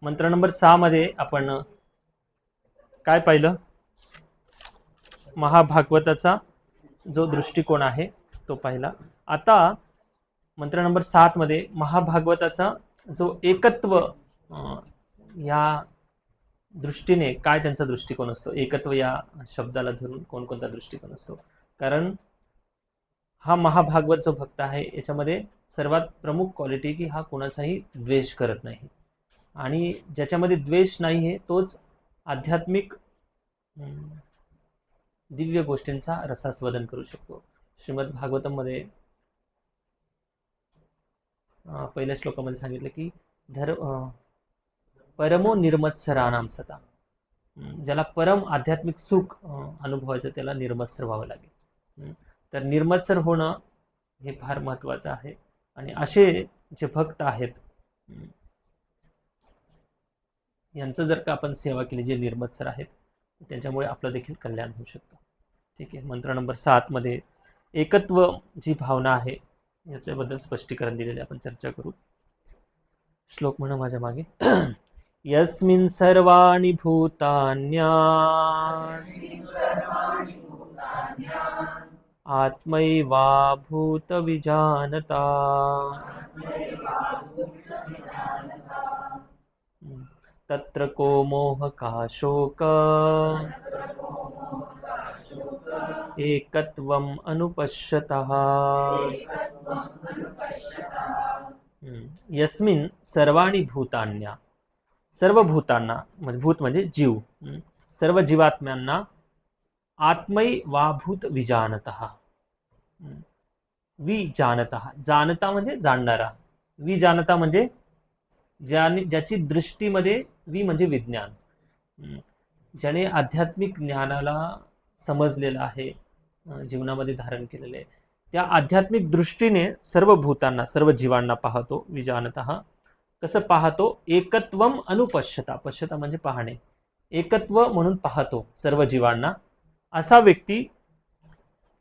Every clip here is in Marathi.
मंत्र नंबर 6 मध्ये आपण काय पाहिलं? महाभागवताचा जो दृष्टिकोन आहे तो पाहिला. आता मंत्र नंबर 7 मध्ये महाभागवताचा जो एकत्व या दृष्टीने काय त्यांचा दृष्टिकोन असतो, एकत्व या शब्दाला धरून कोणकोणता दृष्टिकोन असतो. कारण हा महाभागवत जो भक्त आहे याच्यामध्ये सर्वात प्रमुख क्वालिटी की हा कोणाचाही द्वेष करत नाही, आणि ज्याच्यामध्ये द्वेष नाही आहे तोच आध्यात्मिक दिव्य गोष्टींचा रसास्वादन करू शकतो. श्रीमद भागवतमध्ये पहिल्या श्लोकामध्ये सांगितलं की परमो निर्मत्सराणाम सता, ज्याला परम आध्यात्मिक सुख अनुभवायचं त्याला निर्मत्सर व्हावं लागेल. तर निर्मत्सर होणं हे फार महत्त्वाचं आहे, आणि असे जे भक्त आहेत यांचं जर का आपण सेवा केली, जे निर्मत्सर आहेत त्यांच्यामुळे आपलं देखील कल्याण होऊ शकतं. ठीक आहे. मंत्र नंबर 7 मध्ये एकत्व जी भावना आहे याच्याबद्दल स्पष्टीकरण दिलेले आपण चर्चा करू. श्लोक म्हणा माझ्या मागे. यस्मिन् सर्वाणि भूतान्या आत्मैवाभूत विजानता तत्र को मोह का शोक एकत्वम अनुपश्यतः. यस्मिन् सर्वाणि भूतान्या, सर्व भूतांना, म्हणजे भूत म्हणजे जीव, सर्व जीवात्म्यांना आत्मैवाभूत विजानतः, विजानतः, जानता म्हणजे जाणणारा, विजानता म्हणजे ज्याची दृष्टीमध्ये, वि म्हणजे विज्ञान, ज्याने आध्यात्मिक ज्ञानाला समजलेलं आहे, जीवनामध्ये धारण केलेले, त्या आध्यात्मिक दृष्टीने सर्व भूतांना, सर्व जीवांना पाहतो. विजानतः कसं पाहतो? एकत्वम अनुपश्यता, पश्यता म्हणजे पाहणे, एकत्व म्हणून पाहतो सर्व जीवांना. असा व्यक्ती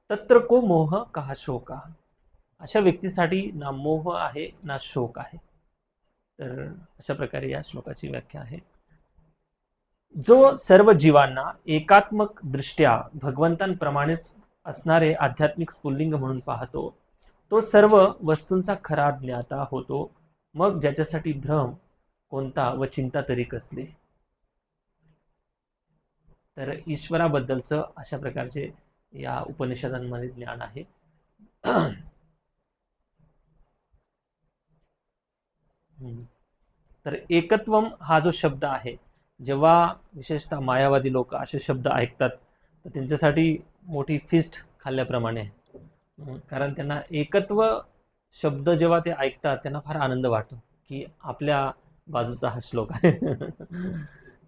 तत्र को मोह कहा शोका, अशा व्यक्तीसाठी ना मोह आहे ना शोक आहे. तर अशा प्रकारे या श्लोकाची व्याख्या आहे. जो सर्व जीवांना एकात्मक दृष्ट्या भगवंतांप्रमाणेच असणारे आध्यात्मिक स्फुल्लिंग म्हणून पाहतो, तो सर्व वस्तूंचा खरा ज्ञाता होतो. मग ज्याच्यासाठी भ्रम कोणता व चिंता तरी कसली. तर ईश्वराबद्दलचं अशा प्रकारचे या उपनिषदांमध्ये ज्ञान आहे. तर एकत्वम हा जो शब्द आहे, जेव्हा विशेषतः मायावादी लोक असे शब्द ऐकतात तर त्यांच्यासाठी मोठी फिस्ट खाल्ल्याप्रमाणे आहे. कारण त्यांना एकत्व शब्द जेव्हा ते ऐकतात त्यांना फार आनंद वाटतो की आपल्या बाजूचा हा श्लोक आहे.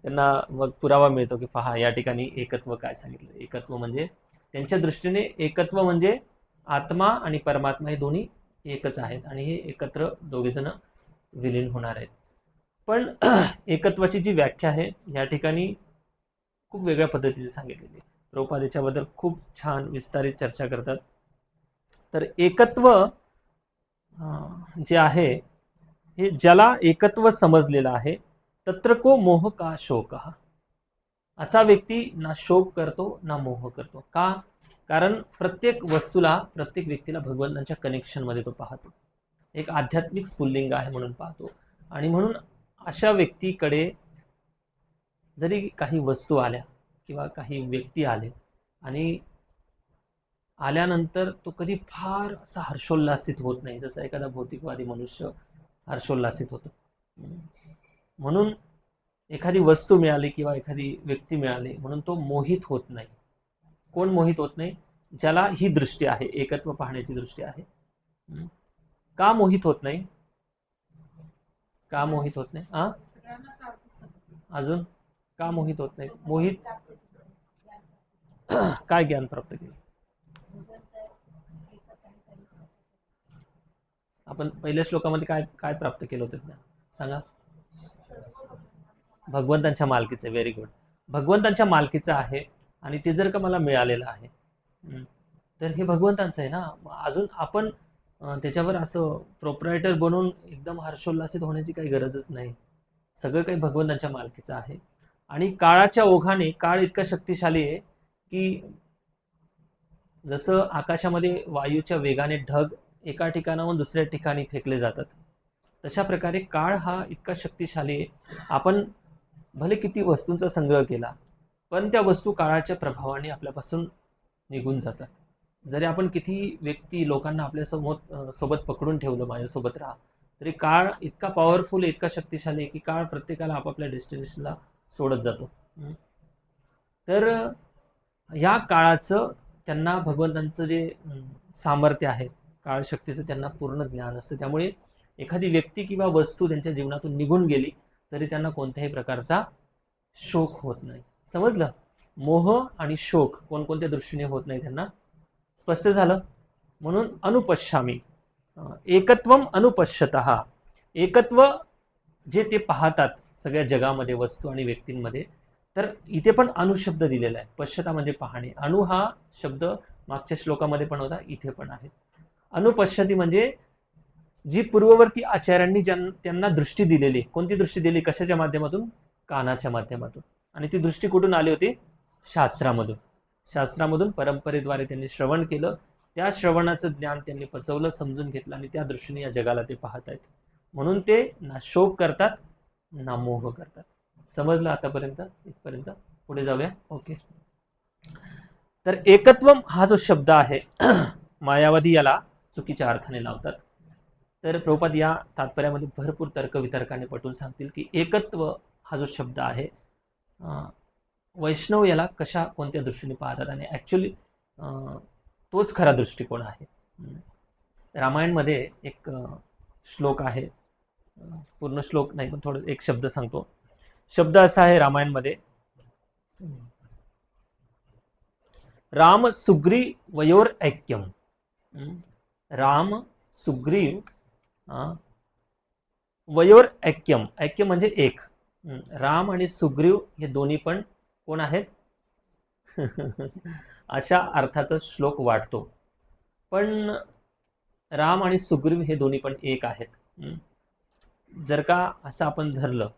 त्यांना मग पुरावा मिळतो की पहा या ठिकाणी एकत्व काय सांगितलं. एकत्व म्हणजे त्यांच्या दृष्टीने एकत्व म्हणजे आत्मा आणि परमात्मा हे दोन्ही एकच आहेत, आणि हे एकत्र दोघेजण विलीन होणार आहेत. पण एकत्वाची जी व्याख्या आहे या ठिकाणी खूप वेगळ्या पद्धतीने सांगितलेली. प्रभुपाद याच्याबद्दल खूप छान विस्तारित चर्चा करतात. तर एकत्व जे आहे हे ज्याला एकत्व समजलेलं आहे, तत्र को मोह का शोक, असा व्यक्ती ना शोक करतो ना मोह करतो. का? कारण प्रत्येक वस्तूला, प्रत्येक व्यक्तीला भगवंतांच्या कनेक्शनमध्ये तो पाहतो, एक आध्यात्मिक स्फुल्लिंग आहे म्हणून पाहतो. आणि म्हणून अशा व्यक्तीकडे जरी काही वस्तू आल्या किंवा काही व्यक्ती आले आणि आल्यानंतर तो कधी फार असा हर्षोल्लासित होत नाही, जसं एखादा भौतिकवादी मनुष्य हर्षोल्लासित होतो. म्हणून एखादी वस्तू मिळाली किंवा एखादी व्यक्ती मिळाली म्हणून तो मोहित होत नाही. कोण मोहित होत नाही? ज्याला ही दृष्टी आहे, एकत्व पाहण्याची दृष्टी आहे. का मोहित होत नाही? का मोहित होत नाही? अजून का मोहित होत नाही? मोहित काय ज्ञान प्राप्त केलं आपण? पहिल्या श्लोकामध्ये काय काय प्राप्त केलं होतं ज्ञान सांगा? भगवंतांच्या मालकीचं. Very good. भगवंतांच्या मालकीचं आहे, आणि ते जर का मला मिळालेलं आहे तर हे भगवंतांचं आहे ना. अजून आपण त्याच्यावर असं प्रोप्रायटर बनून एकदम हर्षोल्लासित होण्याची काही गरजच नाही. सगळं काही भगवंताच्या मालकीचं आहे. आणि काळाच्या ओघाने काळ इतका शक्तिशाली आहे की जसं आकाशामध्ये वायूच्या वेगाने ढग एका ठिकाणाहून दुसऱ्या ठिकाणी फेकले जातात, तशा प्रकारे काळ हा इतका शक्तिशाली आहे. आपण भले किती वस्तूंचा संग्रह केला, पण त्या वस्तू काळाच्या प्रभावाने आपल्यापासून निघून जातात. जरी आपण किती व्यक्ती लोकांना आपल्या सोबत पकडून ठेवलं, माझ्यासोबत राहा, तरी काळ इतका पॉवरफुल आहे, इतका शक्तिशाली आहे की काळ प्रत्येकाला आपापल्या डेस्टिनेशनला सोडत जातो. तर या काळाचं त्यांना भगवंतांचं जे सामर्थ्य आहे, काळशक्तीचं त्यांना पूर्ण ज्ञान असतं. त्यामुळे एखादी व्यक्ती किंवा वस्तू त्यांच्या जीवनातून निघून गेली तरी त्यांना कोणत्याही प्रकारचा शोक होत नाही. समजलं? मोह आणि शोक कोणकोणत्या दृष्टीने होत नाही त्यांना. स्पष्ट झालं? म्हणून अनुपश्यामी, एकत्वम अनुपश्यतः, एकत्व जे ते पाहतात सगळ्या जगामध्ये, वस्तू आणि व्यक्तींमध्ये, तर इथे पण अनुशब्द दिलेला आहे. पश्यता म्हणजे पाहणे. अनु हा शब्द मागच्या श्लोकामध्ये पण होता, इथे पण आहे. अनुपश्यती म्हणजे जी पूर्ववर्ती आचार्यांनी त्यांना दृष्टी दिलेली. कोणती दृष्टी दिली? कशाच्या माध्यमातून? कानाच्या माध्यमातून. आणि ती दृष्टी कुठून आली होती? शास्त्रामधून. शास्त्रामधून परंपरेद्वारे त्यांनी श्रवण केलं. त्या श्रवणाचं ज्ञान त्यांनी पचवलं, समजून घेतलं आणि त्या दृष्टीने या जगाला ते पाहत आहेत. म्हणून ते ना शोक करतात ना मोह करतात. समजलं आतापर्यंत? इथपर्यंत. पुढे जाऊया. ओके. तर एकत्वम हा जो शब्द आहे मायावादी याला चुकीच्या अर्थाने लावतात. तर प्रभुपाद या तात्पर्यामध्ये भरपूर तर्कवितर्काने पटवून सांगतील की एकत्व हा जो शब्द आहे, वैष्णव याला कोणत्या दृष्टीने पाहतात आणि ॲक्च्युली तोच खरा दृष्टिकोन आहे. रामायणमध्ये एक श्लोक आहे, पूर्ण श्लोक नाही पण थोडं एक शब्द सांगतो. शब्द असा आहे रामायणमध्ये, राम सुग्रीवयोर ऐक्यम. राम सुग्रीव वयोर ऐक्यम. ऐक्य म्हणजे एक. राम आणि सुग्रीव हे दोन्ही पण कोण आहेत? अशा अर्थाचा श्लोक वाटतो. पण राम आणि सुग्रीव हे दोन्ही पण एक आहेत. जर का असं आपण धरलं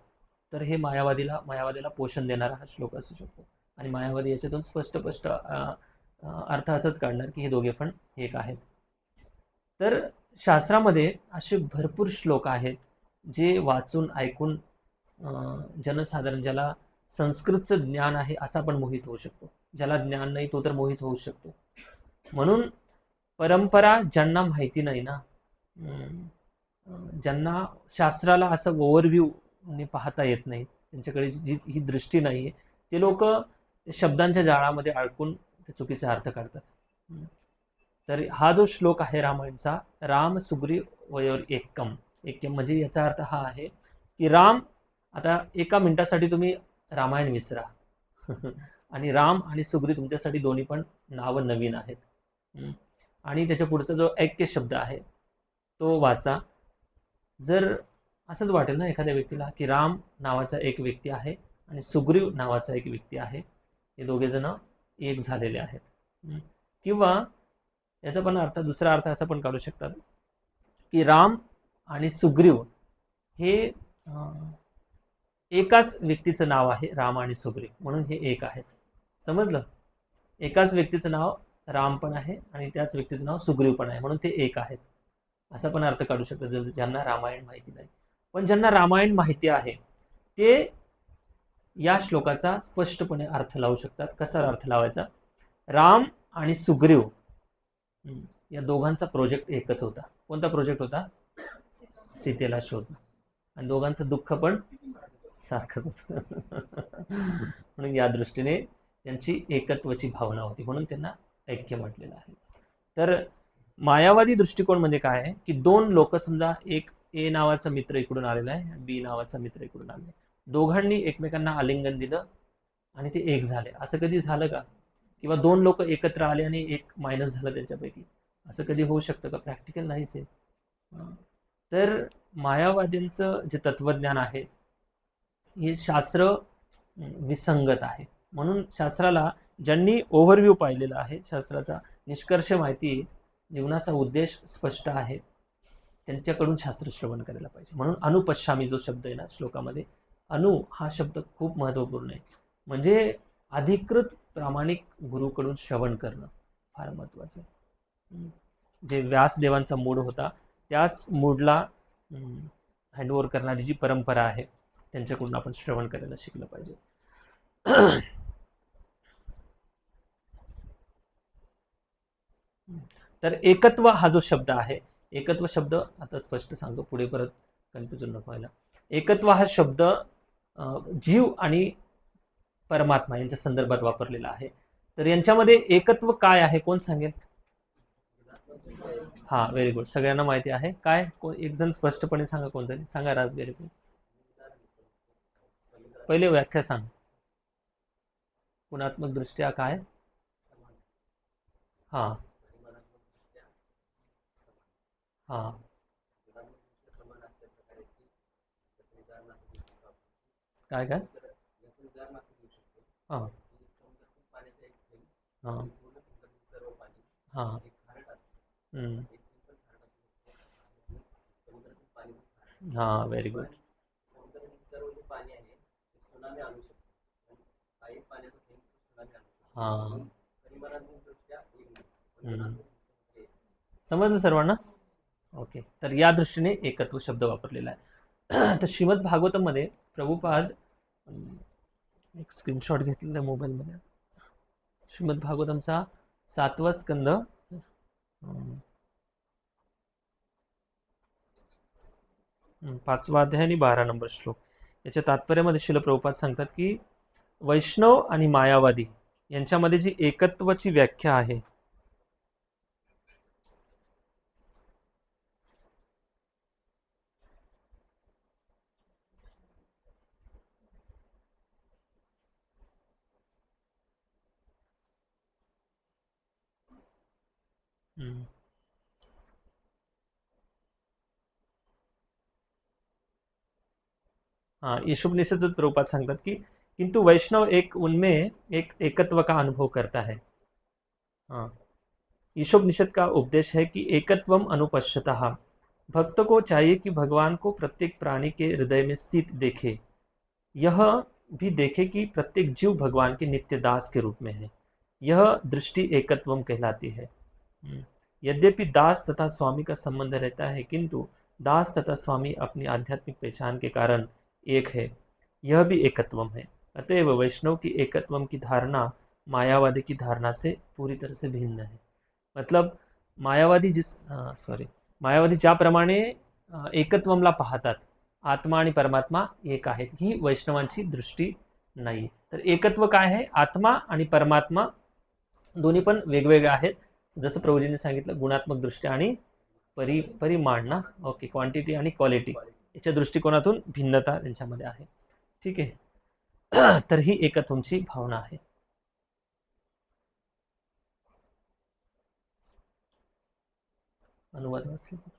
तर हे मायावादीला पोषण देणारा हा श्लोक असू शकतो. आणि मायावादी याच्यातून स्पष्ट अर्थ असंच काढणार की हे दोघे पण एक आहेत. तर शास्त्रामध्ये असे भरपूर श्लोक आहेत जे वाचून ऐकून जनसाधारण, ज्याला संस्कृतचं ज्ञान आहे असा पण मोहित होऊ शकतो, ज्याला ज्ञान नाही तो तर मोहित होऊ शकतो. म्हणून परंपरा ज्यांना माहिती नाही ना, ज्यांना शास्त्राला असं ओव्हरव्ह्यूने पाहता येत नाही, त्यांच्याकडे जी ही दृष्टी नाही आहे, ते लोक शब्दांच्या जाळामध्ये अडकून ते चुकीचा अर्थ काढतात. तर हा जो श्लोक आहे रामायणचा, राम सुग्रीव वयोर ऐक्यम. ऐक्यम म्हणजे याचा अर्थ हा आहे की राम, आता एका मिनिटासाठी तुम्ही रामायण विसरा आणि राम आणि सुग्रीव तुमच्यासाठी दोन्ही पण नावं नवीन आहेत. आणि त्याच्या पुढचा जो ऐक्य शब्द आहे तो वाचा. जर असंच वाटेल ना एखाद्या व्यक्तीला की राम नावाचा एक व्यक्ती आहे आणि सुग्रीव नावाचा एक व्यक्ती आहे, हे दोघे जण एक झालेले आहेत. किंवा याचा पण अर्थ, दुसरा अर्थ असा पण काढू शकतात की राम आणि सुग्रीव हे एकाच व्यक्तीचं नाव आहे, राम आणि सुग्रीव, म्हणून हे एक आहेत. समजलं? एकाच व्यक्तीचं नाव राम पण आहे आणि त्याच व्यक्तीचं नाव सुग्रीव पण आहे, म्हणून ते एक आहेत, असा पण अर्थ काढू शकतात ज्यांना रामायण माहिती नाही. पण ज्यांना रामायण माहिती आहे ते या श्लोकाचा स्पष्टपणे अर्थ लावू शकतात. कसा अर्थ लावायचा? राम आणि सुग्रीव या दोघांचा प्रोजेक्ट एकच होता. कोणता प्रोजेक्ट होता? सीतेला शोधणं. आणि दोघांचं दुःख पण सारखंच होतं. म्हणून या दृष्टीने त्यांची एकत्वाची भावना होती, म्हणून त्यांना ऐक्य म्हटलेलं आहे. तर मायावादी दृष्टिकोन म्हणजे काय आहे की दोन लोक, समजा एक ए नावाचा मित्र इकडून आलेला आहे आणि बी नावाचा मित्र इकडून आलेला आहे, दोघांनी एकमेकांना आलिंगन दिलं आणि ते एक झाले. असं कधी झालं का? किंवा दोन लोक एकत्र आले आणि एक मायनस झालं त्यांच्यापैकी, असं कधी होऊ शकतं का? प्रॅक्टिकल नाहीच आहे. तर मायावाद्यांचं जे तत्वज्ञान आहे हे शास्त्र विसंगत आहे. म्हणून शास्त्राला ज्यांनी ओव्हरव्ह्यू पाहिलेला आहे, शास्त्राचा निष्कर्ष माहिती आहे, जीवनाचा उद्देश स्पष्ट आहे, त्यांच्याकडून शास्त्र श्रवण करायला पाहिजे. म्हणून अनुपश्यामी जो शब्द आहे ना श्लोकामध्ये, अनु हा शब्द खूप महत्त्वपूर्ण आहे. म्हणजे अधिकृत प्रामाणिक गुरुकडून श्रवण करणं फार महत्त्वाचं आहे. जे व्यासदेवांचा मूड होता त्याच मूडला हँडओव्हर करणारी जी परंपरा आहे त्यांच्याकडून आपण श्रवण करायला शिकलं पाहिजे. तर एकत्व हा जो शब्द आहे, एकत्व शब्द आता स्पष्ट सांगतो, पुढे परत कन्फ्युजन नको व्हायला. एकत्व हा शब्द जीव आणि परमात्मा यांच्या संदर्भात वापरलेला आहे. तर यांच्यामध्ये एकत्व काय आहे कोण सांगेल? हा, व्हेरी गुड, सगळ्यांना माहिती आहे. काय एक जण स्पष्टपणे सांगा, कोणतरी सांगा. राज, व्हेरी गुड. पहिले व्याख्या सांग. गुणात्मक दृष्ट्या काय? हा हा काय काय हा हा हा हम्म. हा, व्हेरी गुड. हा हम्म. समजलं सर्वांना? ओके. तर या दृष्टीने एकत्व शब्द वापरलेला आहे. तर श्रीमद भागवतमध्ये प्रभुपाद, एक स्क्रीनशॉट घेतलेला आहे मोबाईलमध्ये, श्रीमद भागवतमचा 7वा स्कंद 5वा अध्याय आणि 12 नंबर श्लोक. याच्या तात्पर्यामध्ये श्रील प्रभुपाद सांगतात की वैष्णव आणि मायावादी यांच्यामध्ये जी एकत्वाची व्याख्या आहे, हाँ, ईशुपनिषद प्रभुपाद सांगतात की किंतु वैष्णव एक उनमें एक एकत्व का अनुभव करता है. हाँ, ईशोपनिषद का उपदेश है कि एकत्वम अनुपश्यतः. भक्त को चाहिए कि भगवान को प्रत्येक प्राणी के हृदय में स्थित देखे, यह भी देखे कि प्रत्येक जीव भगवान के नित्य दास के रूप में है. यह दृष्टि एकत्वम कहलाती है. यद्यपि दास तथा स्वामी का संबंध रहता है, किंतु दास तथा स्वामी अपनी आध्यात्मिक पहचान के कारण एक है. यह भी एकत्वम है. अतएव वैष्णव की एकत्वम की धारणा मायावादी की धारणा से पूरी तरह से भिन्न है. मतलब मायावादी मायावादी ज्याप्रमाणे एकत्वमला पाहतात, आत्मा आणि परमात्मा एक आहेत, ही वैष्णवांची दृष्टी नाही. तर एकत्व काय आहे? आत्मा आणि परमात्मा दोन्ही पण वेगवेगळे आहेत. जसं प्रभुजींनी सांगितलं, गुणात्मक दृष्ट्या आणि परिमाण ना. ओके, क्वांटिटी आणि क्वालिटी याच्या दृष्टिकोनातून भिन्नता त्यांच्यामध्ये आहे. ठीक आहे. तर ही एकत्वची भावना आहे. अनुवाद वाचला.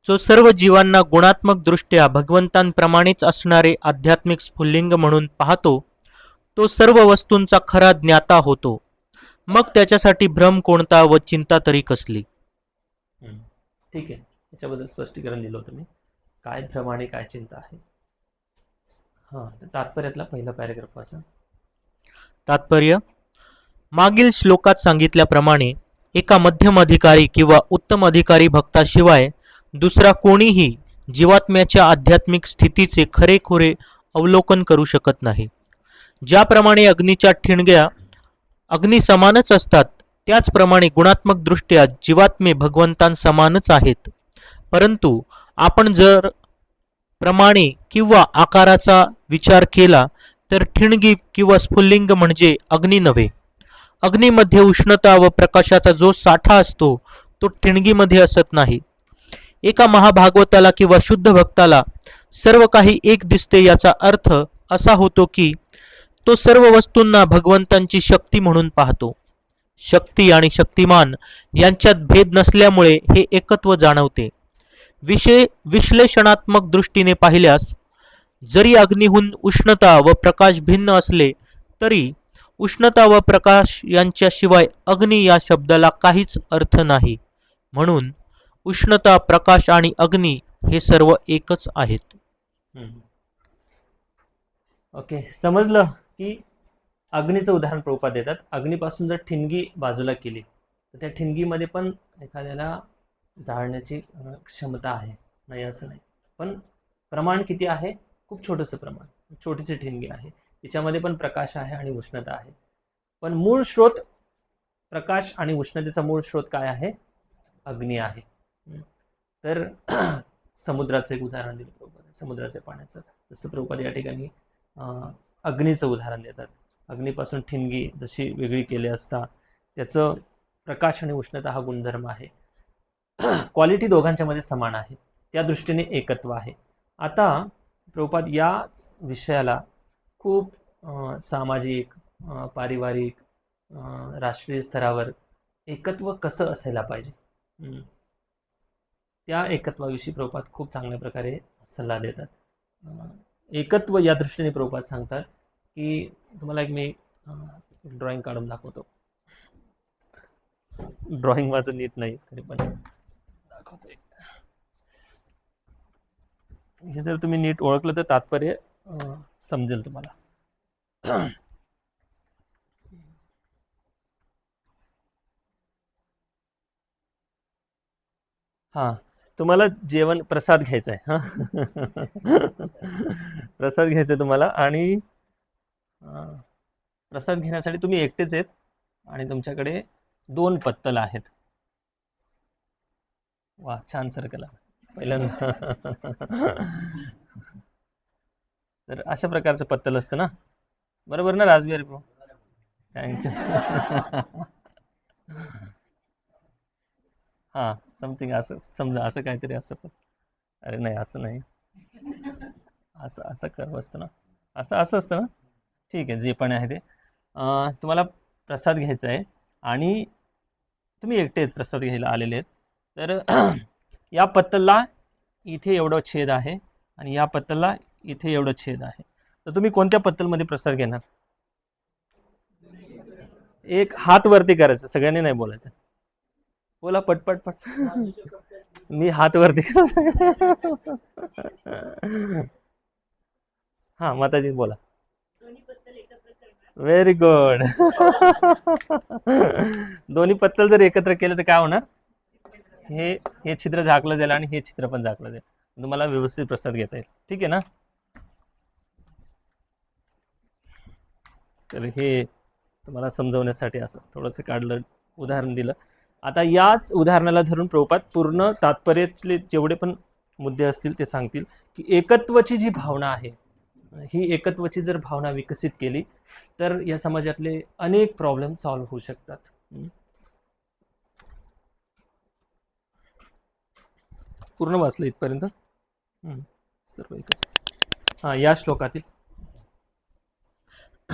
जो सर्व जीवांना गुणात्मक दृष्ट्या भगवंतांप्रमाणेच असणारे आध्यात्मिक स्फुल्लिंग म्हणून पाहतो, तो सर्व वस्तूंचा खरा ज्ञाता होतो. मग त्याच्यासाठी भ्रम कोणता व चिंता तरी कसली. ठीक आहे, याच्याबद्दल स्पष्टीकरण दिलं होतं मी, काय भ्रम आणि काय चिंता आहे. हां, तात्पर्यातला पहिला पॅरेग्राफ वाचा. तात्पर्य: मागील श्लोकात सांगितल्याप्रमाणे एका मध्यम अधिकारी किंवा उत्तम अधिकारी भक्ताशिवाय दुसरा कोणीही जीवात्म्याच्या आध्यात्मिक स्थितीचे खरेखुरे अवलोकन करू शकत नाही. ज्याप्रमाणे अग्नीच्या ठिणग्या अग्नी समानच असतात, त्याचप्रमाणे गुणात्मक दृष्ट्या जीवात्मे भगवंतांसमानच आहेत. परंतु आपण जर प्रमाणे किंवा आकाराचा विचार केला तर ठिणगी किंवा स्फुल्लिंग म्हणजे अग्नी नव्हे. अग्नीमध्ये उष्णता व प्रकाशाचा जो साठा असतो तो ठिणगीमध्ये असत नाही. एका महाभागवताला किंवा शुद्ध भक्ताला सर्व काही एक दिसते, याचा अर्थ असा होतो की तो सर्व वस्तूंना भगवंतांची शक्ती म्हणून पाहतो. शक्ती आणि शक्तिमान यांच्यात भेद नसल्यामुळे हे एकत्व जाणवते. विश्लेषणात्मक दृष्टीने पाहिल्यास जरी अग्नीहून उष्णता व प्रकाश भिन्न असले तरी उष्णता व प्रकाश यांच्याशिवाय अग्नी या शब्दाला काहीच अर्थ नाही. म्हणून उष्णता, प्रकाश आणि अग्नी हे सर्व एकच आहेत. ओके, समजलं की अग्नीचं उदाहरण प्रभुपाद देतात. अग्नीपासून जर ठिणगी बाजूला केली तर त्या ठिणगीमध्ये पण एखाद्याला जाळण्याची क्षमता आहे, नाही असं नाही, पण प्रमाण किती आहे? खूप छोटंसं प्रमाण, छोटीशी ठिणगी आहे, तिच्यामध्ये पण प्रकाश आहे आणि उष्णता आहे. पण मूळ स्रोत प्रकाश आणि उष्णतेचा मूळ स्रोत काय आहे? अग्नी आहे. तर समुद्राचं एक उदाहरण दिलं प्रभुपाद, समुद्राच्या पाण्याचं. जसं प्रभुपाद या ठिकाणी अग्नीचं उदाहरण देतात. अग्नीपासून ठिणगी जशी वेगळी केली असता त्याचं प्रकाश आणि उष्णता हा गुणधर्म आहे. क्वालिटी दोघांच्या मध्ये समान आहे, त्या दृष्टीने एकत्व आहे. आता प्रभुपाद या विषयाला खूप सामाजिक, पारिवारिक, राष्ट्रीय स्तरावर एकत्व कसं असायला पाहिजे, त्या एकत्वाविषयी प्रभुपाद खूप चांगल्या प्रकारे सल्ला देतात. एकत्व या दृष्टीने प्रभुपाद सांगतात की तुम्हाला एक मी ड्रॉइंग काढून दाखवतो. ड्रॉइंग माझं नीट नाही तरी पण दाखवतोय. हे जर तुम्ही नीट ओळखलं तर तात्पर्य समजेल तुम्हाला. हां, तुम्हाला जेवण प्रसाद घ्यायचा आहे. प्रसाद घ्यायचा आहे तुम्हाला, आणि प्रसाद घेण्यासाठी तुम्ही एकटेच आहेत आणि तुमच्याकडे 2 पत्तल आहेत. वा, छान सर्कल आहे पहिल्यांदा. तर अशा प्रकारचं पत्तल असतं ना, बरोबर ना राजबिहारी भाऊ? थँक्यू. हां, समथिंग असं समजा, असं काहीतरी असं. पण अरे नाही, असं नाही, असं असं कर्व असतं ना, असं असं असतं ना. ठीक आहे, जे पण आहे ते. तुम्हाला प्रसाद घ्यायचा आहे आणि तुम्ही एकटे आहेत, प्रसाद घ्यायला आलेले आहेत. तर या पत्तलला इथे एवढं छेद आहे आणि या पत्तलला इथे एवढं छेद आहे. तर तुम्ही कोणत्या पत्तलमध्ये प्रसाद घेणार? एक हात वरती करायचं, सगळ्यांनी नाही बोलायचं. बोला पटपट पट. मी हात वरती करायचं. हां, माताजी बोला. Very good. दोन्ही पत्तल जर एकत्र केलं तर काय होणार? हे छिद्र झाकलं जाईल आणि हे छिद्र पण झाकलं जाईल, तुम्हाला व्यवस्थित प्रसाद घेता येईल. ठीक आहे ना? तर हे तुम्हाला समजवण्यासाठी असं थोडंसं काढलं, उदाहरण दिलं. आता याच उदाहरणाला धरून प्रभुपाद पूर्ण तात्पर्यातले जेवढे पण मुद्दे असतील ते सांगतील की एकत्वाची जी भावना आहे, ही एकत्वाची जर भावना विकसित केली तर या समाजातले अनेक प्रॉब्लेम सॉल्व्ह होऊ शकतात. पूर्ण वाचलं इथपर्यंत? सर्व एकच. हां,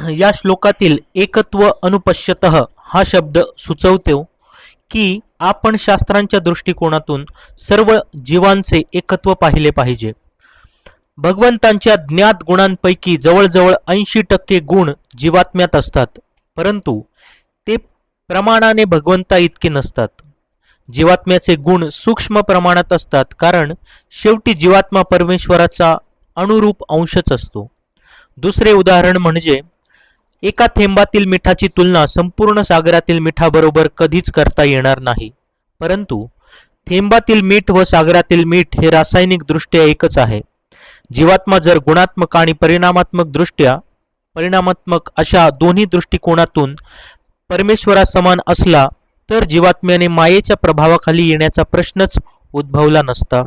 या श्लोकातील एकत्व अनुपश्यतः हा शब्द सुचवतो की आपण शास्त्रांच्या दृष्टिकोनातून सर्व जीवांचे एकत्व पाहिले पाहिजे. भगवंतांच्या ज्ञात गुणांपैकी जवळजवळ 80% गुण जीवात्म्यात असतात, परंतु ते प्रमाणाने भगवंता इतके नसतात. जीवात्म्याचे गुण सूक्ष्म प्रमाणात असतात, कारण शेवटी जीवात्मा परमेश्वराचा अनुरूप अंशच असतो. दुसरे उदाहरण म्हणजे एका थेंबातील मिठाची तुलना संपूर्ण सागरातील मिठाबरोबर कधीच करता येणार नाही, परंतु थेंबातील मीठ व सागरातील मीठ हे रासायनिक दृष्ट्या एकच आहे. जीवात्मा जर गुणात्मक आणि परिणामात्मक अशा दोन्ही दृष्टिकोनातून परमेश्वरासमान असला तर जीवात्म्याने मायेच्या प्रभावाखाली येण्याचा प्रश्नच उद्भवला नसता.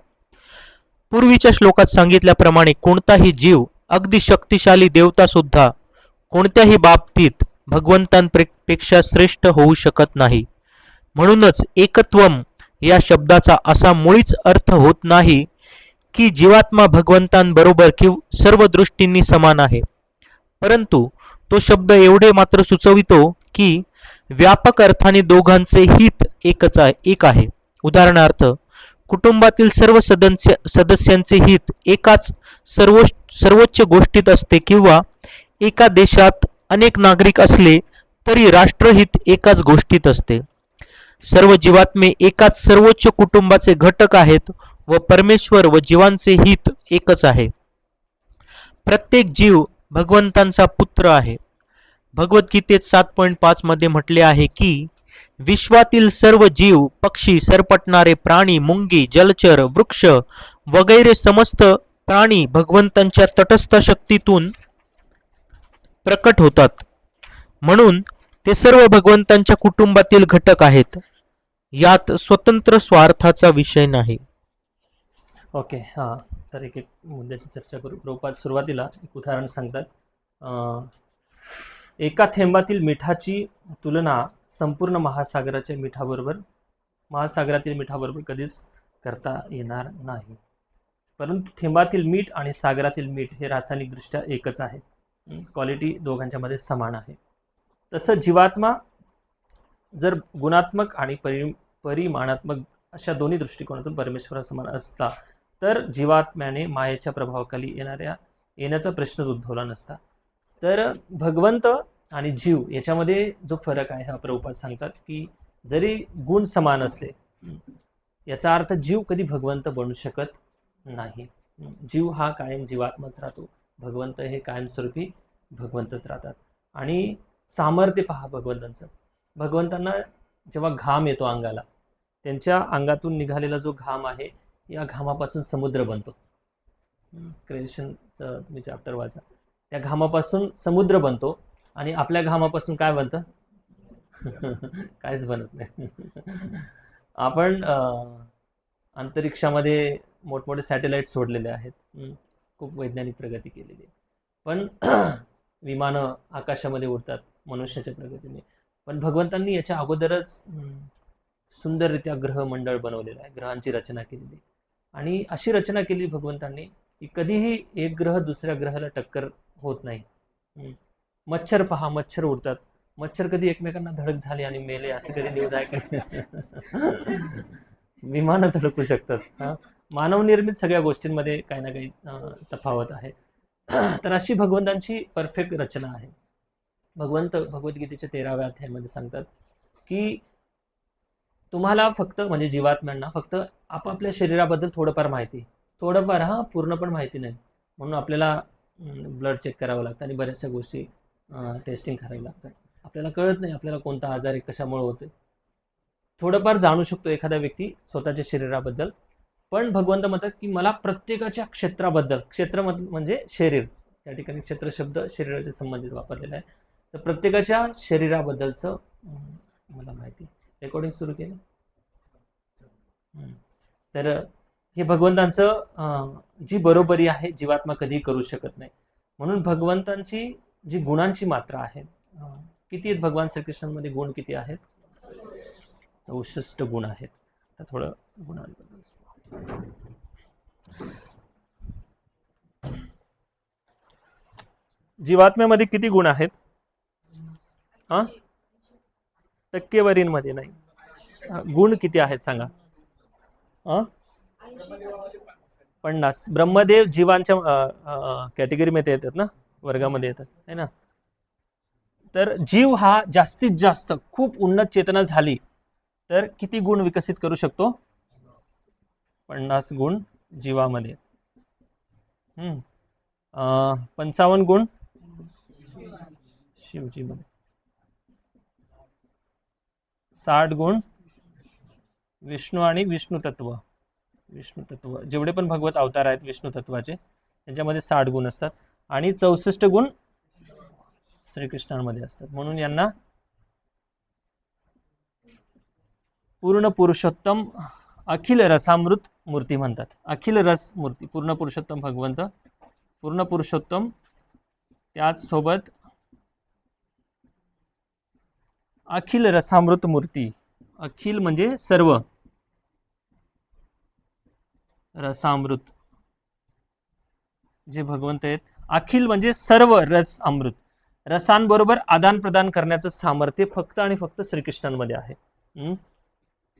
पूर्वीच्या श्लोकात सांगितल्याप्रमाणे कोणताही जीव, अगदी शक्तिशाली देवता सुद्धा कोणत्याही बाबतीत भगवंतांपेक्षा श्रेष्ठ होऊ शकत नाही. म्हणूनच एकत्वम या शब्दाचा असा मुळीच अर्थ होत नाही की जीवात्मा भगवंतांबरोबर सर्व दृष्टींनी समान आहे, परंतु तो शब्द एवढे मात्र सुचवितो की व्यापक अर्थाने दोघांचे हित एक आहे. उदाहरणार्थ, कुटुंबातील सर्व सदस्यांचे हित एकाच सर्वोच्च गोष्टीत असते, किंवा एका देशात अनेक नागरिक असले तरी राष्ट्रहित एकाच गोष्टीत असते. सर्व जीवात्मे एकाच सर्वोच्च कुटुंबाचे घटक आहेत व परमेश्वर व जीवांचे हित एकच आहे. प्रत्येक जीव भगवंतांचा पुत्र आहे. भगवद्गीतेत 7.5 मध्ये म्हटले आहे की विश्वातील सर्व जीव, पक्षी, सरपटणारे प्राणी, मुंगी, जलचर, वृक्ष वगैरे समस्त प्राणी भगवंतांच्या तटस्थ शक्तीतून प्रकट होतात. म्हणून ते सर्व भगवंतांच्या कुटुंबातील घटक आहेत. यात स्वतंत्र स्वार्थाचा विषय नाही. ओके, हां. तर एक एक मुद्द्याची चर्चा करू. प्रभुपाद सुरुवातीला एक उदाहरण सांगतात. एका थेंबातील मिठाची तुलना संपूर्ण महासागरातील मिठाबरोबर कधीच करता येणार नाही. परंतु थेंबातील मीठ आणि सागरातील मीठ हे रासायनिकदृष्ट्या एकच आहे. क्वालिटी दोघांच्या मध्ये समान आहे. तसं जीवात्मा जर गुणात्मक आणि परिमाणात्मक अशा दोन्ही दृष्टिकोनातून परमेश्वरासमान असता तर जीवात्म्याने मायेच्या प्रभावाखाली येण्याचा प्रश्नच उद्भवला नसता. तर भगवंत आणि जीव याच्यामध्ये जो फरक आहे हा प्रभुपाद सांगतात की जरी गुण समान असले, याचा अर्थ जीव कधी भगवंत बनू शकत नाही. जीव हा कायम जीवात्माच राहतो, भगवंत हे कायमस्वरूपी भगवंतच राहतात. आणि सामर्थ्य पहा भगवंतांचं. भगवंतांना जेव्हा घाम येतो अंगाला, त्यांच्या अंगातून निघालेला जो घाम आहे, या घामापासून समुद्र बनतो. क्रिएशनचं तुम्ही चॅप्टर वाचा. त्या घामापासून समुद्र बनतो आणि आपल्या घामापासून काय बनतं? काहीच बनत नाही. आपण अंतरिक्षामध्ये मोठमोठे सॅटेलाइट सोडलेले आहेत, खूप वैज्ञानिक प्रगती केलेली आहे. पण विमानं आकाशामध्ये उडतात मनुष्याच्या प्रगतीने. पण भगवंतांनी याच्या अगोदरच सुंदररित्या ग्रहमंडळ बनवलेलं आहे, ग्रहांची रचना केलेली. आणि अशी रचना केली भगवंतांनी की कधीही एक ग्रह दुसऱ्या ग्रहाला टक्कर होत नाही. मच्छर पहा, मच्छर उडतात. मच्छर कधी एकमेकांना धडक झाले आणि मेले असे कधी न्यूज ऐकले? विमानं धडकू शकतात. मानवनिर्मित सगळ्या गोष्टींमध्ये काही ना काही तफावत आहे. तर अशी भगवंतांची परफेक्ट रचना आहे. भगवंत भगवद्गीतेच्या 13व्या अध्यायामध्ये सांगतात की तुम्हाला फक्त म्हणजे जीवात्म्यांना फक्त आपापल्या शरीराबद्दल थोडंफार माहिती, पूर्ण पण माहिती नाही. म्हणून आपल्याला ब्लड चेक करावं लागतं आणि बऱ्याचशा गोष्टी टेस्टिंग करावी लागतात. आपल्याला कळत नाही आपल्याला कोणता आजार आहे, कशामुळे होते. थोडंफार जाणू शकतो एखादा व्यक्ती स्वतःच्या शरीराबद्दल. पण भगवंत म्हणतात की मला प्रत्येकाच्या क्षेत्राबद्दल, क्षेत्र म्हणजे शरीर, त्या ठिकाणी क्षेत्र शब्द शरीराच्या संबंधित वापरलेला आहे. तर प्रत्येकाच्या शरीराबद्दलचं मला माहिती. रेकॉर्डिंग सुरू केलं. तर हे भगवंतांचं जी बरोबरी आहे जीवात्मा कधीही करू शकत नाही. म्हणून भगवंतांची जी गुणांची मात्रा आहे, किती आहेत भगवान श्रीकृष्णांमध्ये गुण किती आहेत? 64 गुण आहेत. तर थोडं गुणांबद्दल जीवात्म्यामध्ये किती गुण आहेत? टक्केवारीमध्ये नाही, गुण किती आहेत सांगा? 50. ब्रह्मदेव जीवांच्या कॅटेगरीमध्ये येतात ना, वर्गामध्ये येतात है ना. तर जीव हा जास्तीत जास्त खूप उन्नत चेतना झाली तर किती गुण विकसित करू शकतो? 50 गुण जीवामध्ये. 55 गुण शिवजीमध्ये. 60 गुण विष्णू आणि विष्णू तत्व जेवढे पण भगवत अवतार आहेत विष्णू तत्वाचे, त्यांच्यामध्ये 60 गुण असतात. आणि 64 गुण श्रीकृष्णांमध्ये असतात. म्हणून यांना पूर्ण पुरुषोत्तम अखिल रसामृत मूर्ती म्हणतात. अखिल रस मूर्ती, पूर्ण पुरुषोत्तम भगवंत, पूर्ण पुरुषोत्तम, त्याच सोबत अखिल रसामृत मूर्ती. अखिल म्हणजे सर्व, रसामृत जे भगवंत आहेत. अखिल म्हणजे सर्व रस अमृत, रसांबरोबर आदान प्रदान करण्याचं सामर्थ्य फक्त आणि फक्त श्रीकृष्णांमध्ये आहे.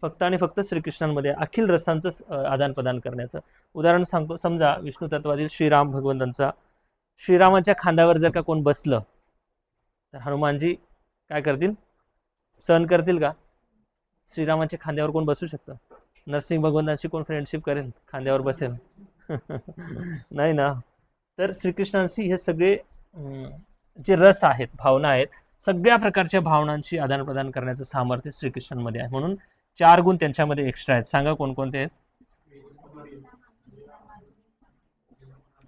फक्त आणि फक्त श्रीकृष्णांमध्ये अखिल रसांचं आदान प्रदान करण्याचं. उदाहरण सांगतो. समजा विष्णू तत्वातील श्रीराम भगवंतांचा, श्रीरामाच्या खांद्यावर जर का कोण बसलं तर हनुमानजी काय करतील? सहन करतील का? श्रीरामाच्या खांद्यावर कोण बसू शकतं? नरसिंह भगवंतांशी कोण फ्रेंडशिप करेल, खांद्यावर बसेल? नाही ना. तर श्रीकृष्णांशी हे सगळे जे रस आहेत, भावना आहेत, सगळ्या प्रकारच्या भावनांची आदान प्रदान करण्याचं सामर्थ्य श्रीकृष्णांमध्ये आहे. म्हणून 4 गुण त्यांच्यामध्ये एक्स्ट्रा आहेत. सांगा कोणकोणते आहेत?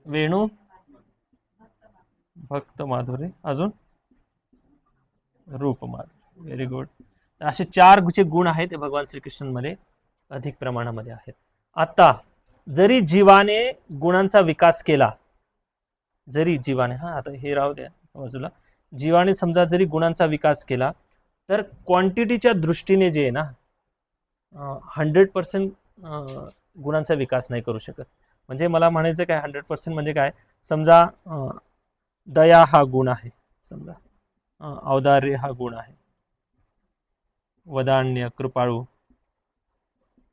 वेणू, भक्त माधुर्य, अजून रूप माधुर्य. Very good. असे 4 जे गुण आहेत ते भगवान श्रीकृष्णांमध्ये अधिक प्रमाणामध्ये आहेत. आता जरी जीवाने गुणांचा विकास केला, जरी जीवाने, आता हे राहू द्या बाजूला, जीवाने समजा जरी गुणांचा विकास केला, तर क्वांटिटीच्या दृष्टीने जे आहे ना 100% गुणांचा विकास नाही करू शकत. म्हणजे मला म्हणायचं काय 100% म्हणजे काय? समजा दया हा गुण आहे, समजा औदार्य हा गुण आहे, वदान्य, कृपाळू,